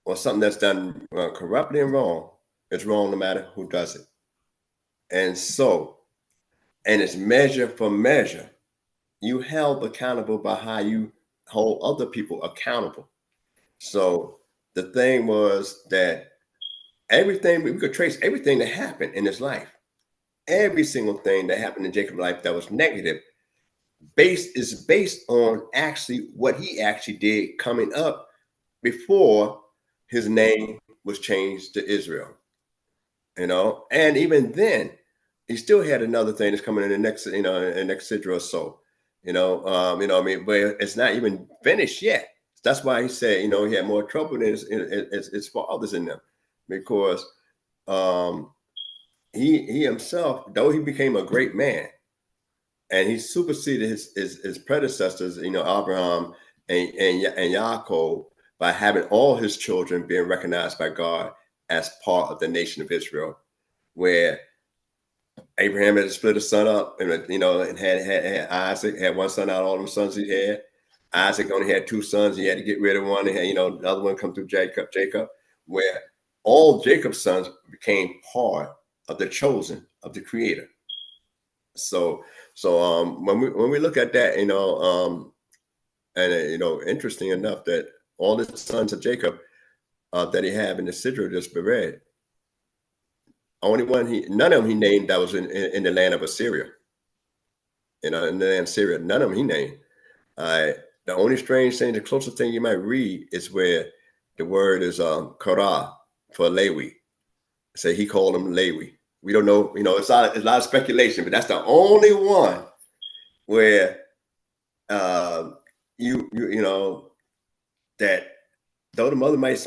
or something that's done corruptly and wrong is wrong no matter who does it. And it's measure for measure. You held accountable by how you hold other people accountable. So the thing was that everything, we could trace everything that happened in his life. Every single thing that happened in Jacob's life that was negative is based on actually what he actually did coming up before his name was changed to Israel. And even then, he still had another thing that's coming in the next, in the next Sidra or so. But it's not even finished yet. That's why he said, he had more trouble than his fathers in them, because he himself, though he became a great man, and he superseded his predecessors, Abraham and Yaakov, by having all his children being recognized by God as part of the nation of Israel, where Abraham had to split his son up, and had Isaac, had one son out of all them sons he had. Isaac only had two sons. He had to get rid of one. And had, the other one come through Jacob, where all Jacob's sons became part of the chosen of the Creator. So when we look at that, and interesting enough that all the sons of Jacob that he had in the Sidra just read, only none of them he named that was in the land of Assyria. In the land of Syria, none of them he named. The only strange thing, the closest thing you might read is where the word is korah for Lewi. Say he called him Lewi. We don't know, it's a lot of speculation, but that's the only one where that though the mother might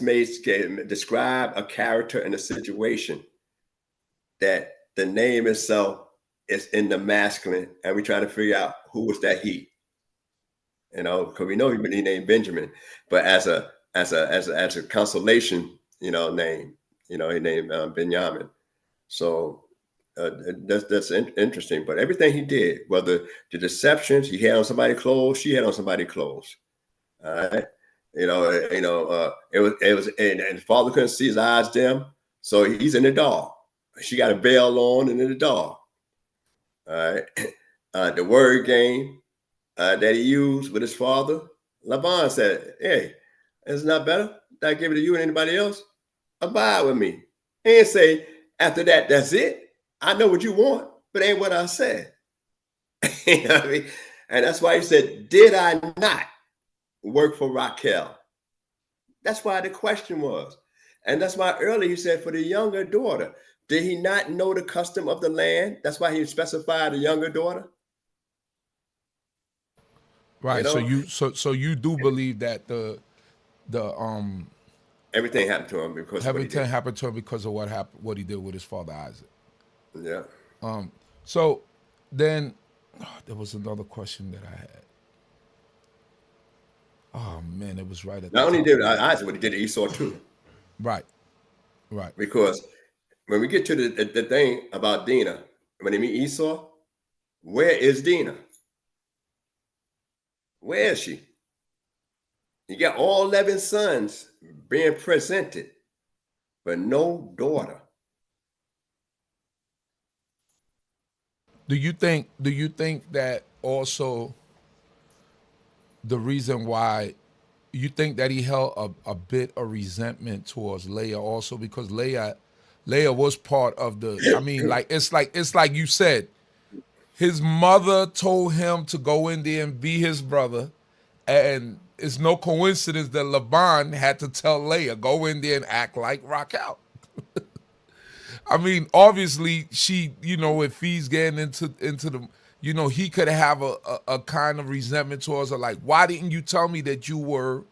describe a character in a situation, that the name itself is in the masculine, and we try to figure out who was that he. Because we know he named Benjamin, but as a consolation, name, he named Benjamin. So that's interesting. But everything he did, whether the deceptions, he had on somebody's clothes, she had on somebody's clothes. All right, it was, and the father couldn't see, his eyes dim, so he's in the dark. She got a veil on and in the dark. All right, the word game that he used with his father, Laban said, "Hey, it's not better that I give it to you and anybody else. Abide with me." He didn't say after that, that's it. I know what you want, but ain't what I said. You know what I mean? And that's why he said, "Did I not work for Raquel?" That's why the question was. And that's why earlier he said for the younger daughter, did he not know the custom of the land? That's why he specified the younger daughter. Right. So you do believe that the everything happened to him because everything happened to him because of what he did with his father Isaac. Yeah. So then there was another question that I had. Oh man, it was right at not only did Isaac, but he did Esau too. Right. Because when we get to the thing about Dinah, when they meet Esau, where is Dinah? Where is she? You got all 11 sons being presented, but no daughter. Do you think that also the reason why you think that he held a bit of resentment towards Leah also because Leah was part of the, I mean, it's like you said, his mother told him to go in there and be his brother, and it's no coincidence that Laban had to tell Leah, go in there and act like Raquel. I mean, obviously she, if he's getting into the, he could have a kind of resentment towards her, like, why didn't you tell me that you were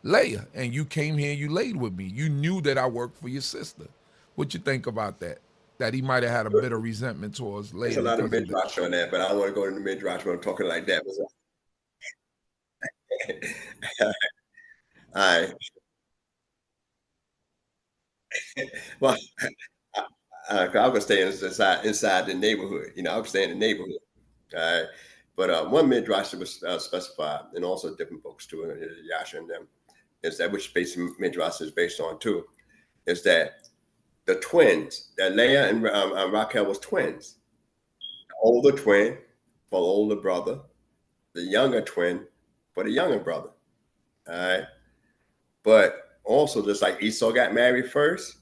Leah and you came here and you laid with me? You knew that I worked for your sister. What you think about that? That he might have had a bit of resentment towards Leah. There's a lot of midrash on that, but I don't want to go into midrash when I'm talking like that. All right. Well, I'm gonna stay inside the neighborhood. I'm gonna stay in the neighborhood. All right. But one midrash that was specified, and also different books too, Yasha and them, is that which base midrash is based on too, is that the twins, that Leah and Raquel was twins. The older twin for the older brother, the younger twin for the younger brother. All right. But also, just like Esau got married first,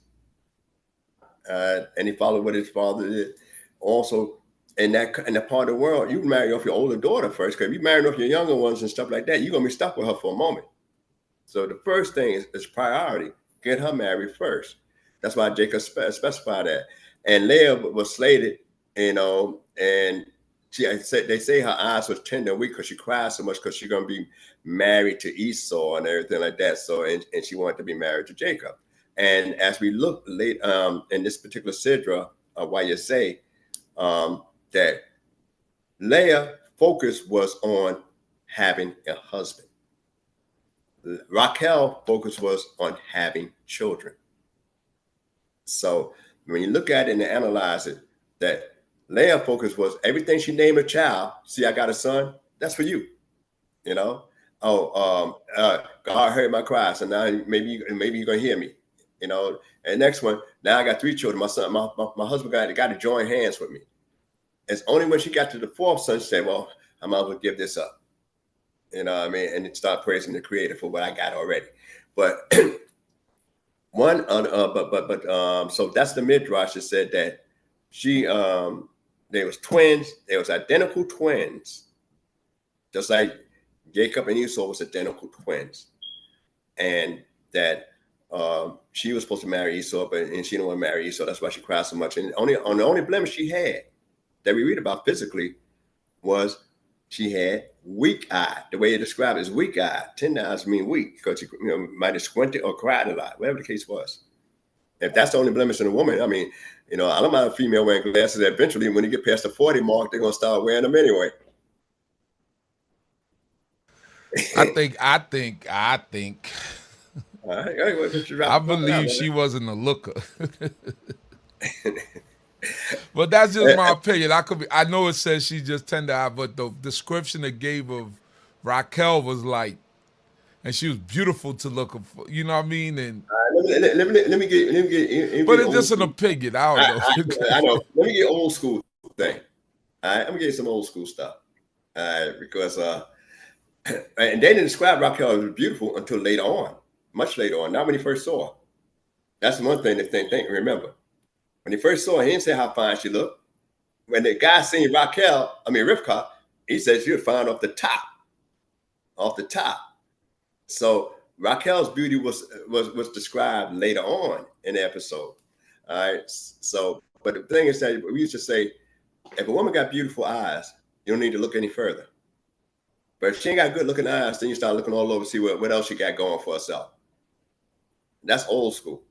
and he followed what his father did. Also, in that part of the world, you marry off your older daughter first, because if you marry off your younger ones and stuff like that, you're gonna be stuck with her for a moment. So the first thing is priority. Get her married first. That's why Jacob specified that. And Leah was slated, and they say her eyes was tender and weak because she cried so much because she's gonna be married to Esau and everything like that. So and she wanted to be married to Jacob. And as we look late in this particular Sidra, YAH, that Leah's focus was on having a husband. Raquel's focus was on having children. So when you look at it and analyze it, that Leah's focus was everything she named a child. See, I got a son. That's for you. God heard my cry, so now maybe you're gonna hear me. And next one, now I got 3 children. My son, my husband got to join hands with me. It's only when she got to the fourth son she said, well, I might as well give this up. You know what I mean? And start praising the Creator for what I got already. But so that's the midrash that said that they was twins. They was identical twins, just like Jacob and Esau was identical twins, and that she was supposed to marry Esau, and she didn't want to marry Esau. That's why she cried so much. And the only blemish she had that we read about physically was she had weak eye. The way you describe it is weak eye. 10 eyes mean weak because she might have squinted or cried a lot, whatever the case was. If that's the only blemish in a woman, I mean, I don't mind a female wearing glasses. Eventually, when you get past the 40 mark, they're gonna start wearing them anyway. I think. I believe she wasn't a looker. But that's just my opinion. I know it says she just tender-eyed, but the description it gave of Raquel was like, and she was beautiful to look for. You know what I mean? And let me get. But it's just an opinion. I don't know. I know. Let me get old school thing. All right, I'm gonna get you some old school stuff. All right, because and they didn't describe Raquel as beautiful until later on, much later on. Not when he first saw her. That's one thing to think. Remember, when he first saw her, he didn't say how fine she looked. When the guy seen Rivka, he said she was fine off the top. So Raquel's beauty was described later on in the episode. All right. So, but the thing is that we used to say, if a woman got beautiful eyes, you don't need to look any further. But if she ain't got good looking eyes, then you start looking all over to see what else she got going for herself. That's old school.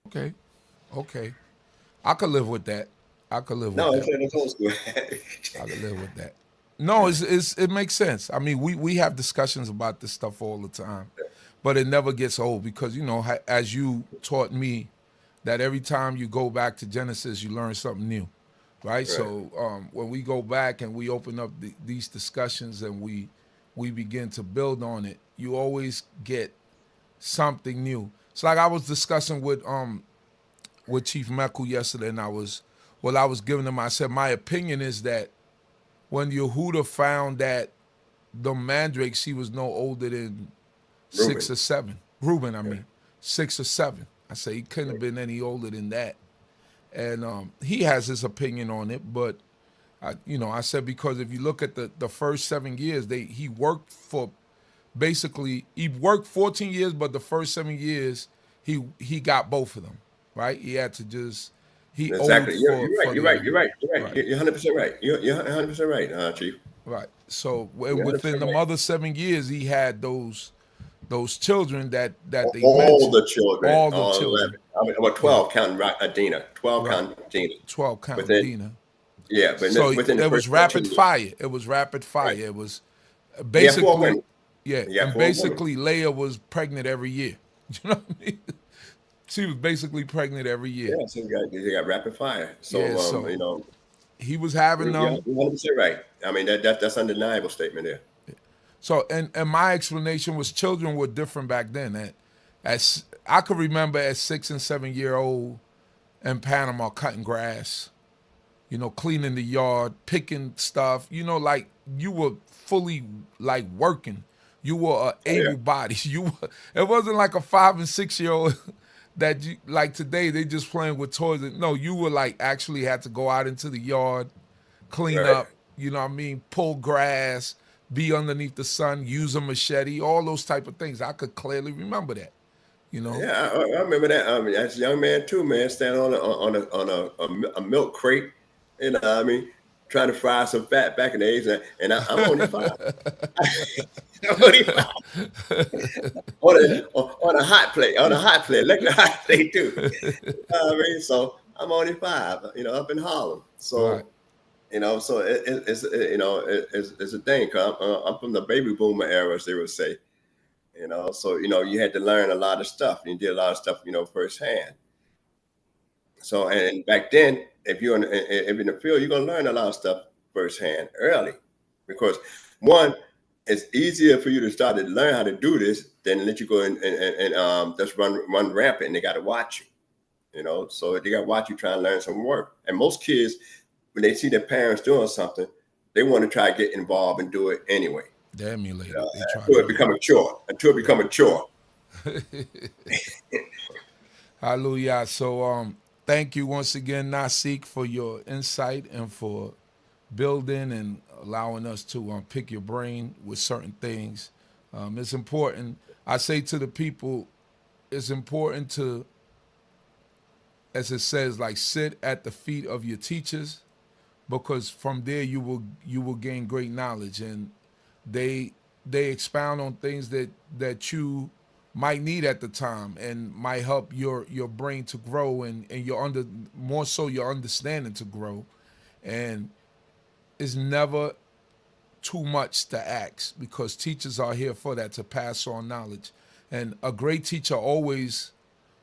Okay. I could live with that. That's old school. I could live with that. No, it makes sense. I mean, we have discussions about this stuff all the time, but it never gets old because, as you taught me, that every time you go back to Genesis, you learn something new, right? So when we go back and we open up these discussions and we begin to build on it, you always get something new. It's like I was discussing with Chief Meku yesterday, and I was giving him, I said, my opinion is that when Yehudah found that the mandrakes, he was no older than 6 or 7. Reuben, 6 or 7. I say he couldn't have been any older than that. And he has his opinion on it, but I said because if you look at the first 7 years, he worked 14 years, but the first 7 years he got both of them, right? He had to just. Exactly. You're right. You're 100% right. You're 100% right, Chief. Right. So within the other 7 years, he had those children that they all mentioned. The children. All the children. 12 counting Adina. 12 counting Adina. 12 counting Adina. Yeah, but so it was rapid fire. It was rapid fire. Right. It was basically and basically Leah was pregnant every year. You know what I mean? She was basically pregnant every year. Yeah, so you got rapid fire. So, he was having them. You're 100% right. I mean, that's undeniable statement there. So, and my explanation was children were different back then. As I could remember, as 6 and 7 year old in Panama, cutting grass, cleaning the yard, picking stuff. Like you were fully like working. You were able body. It wasn't like a 5 and 6 year old. That you like today, they just playing with toys. No, you were like actually had to go out into the yard, clean up, pull grass, be underneath the sun, use a machete, all those type of things. I could clearly remember that, Yeah, I remember that. I mean, as a young man too, man, standing on a milk crate, trying to fry some fat back in the days, and I'm only 5. I'm only 5. on a hot plate, electric hot plate too. So I'm only 5, up in Harlem. So, right. So it's a thing. I'm from the baby boomer era, as they would say. So you had to learn a lot of stuff. You did a lot of stuff, firsthand. So, and back then, if you're in the field, you're gonna learn a lot of stuff firsthand early, because one, it's easier for you to start to learn how to do this than let you go and just run rampant and they got to watch you. So they got to watch you try and learn some work. And most kids, when they see their parents doing something, they want to try to get involved and do it anyway. They emulate it. Until it become a chore. Hallelujah. So thank you once again, Nasik, for your insight and for building and allowing us to pick your brain with certain things. It's important. I say to the people, it's important to, as it says, like sit at the feet of your teachers, because from there you will gain great knowledge, and they expound on things that you might need at the time and might help your brain to grow and more so your understanding to grow. And it's never too much to ask, because teachers are here for that, to pass on knowledge. And a great teacher always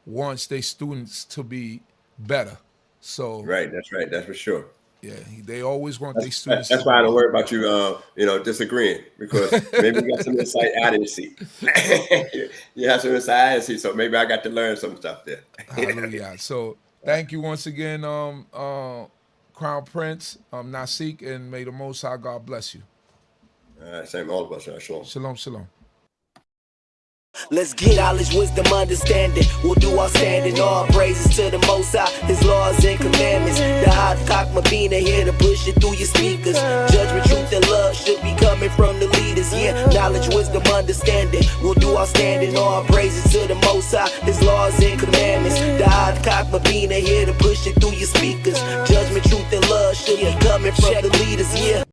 wants their students to be better. So that's for sure. Yeah, they always want their students. That's why I don't worry about you, disagreeing, because maybe you got some insight I didn't see. You have some insight I didn't see, so maybe I got to learn some stuff there. Hallelujah. So thank you once again, Crown Prince, Nasik, and may the Most High God bless you. All right, same all of us. Shalom. Shalom, shalom. Let's get knowledge, wisdom, understanding. We'll do our standing. All praises to the Most High, His laws and commandments. The CHOKMAH BINAH here to push it through your speakers. Judgment, truth, and love should be coming from the leaders. Yeah, knowledge, wisdom, understanding. We'll do our standing. All praises to the Most High, His laws and commandments. The CHOKMAH BINAH here to push it through your speakers. Judgment, truth, and love should be coming from the leaders. Yeah.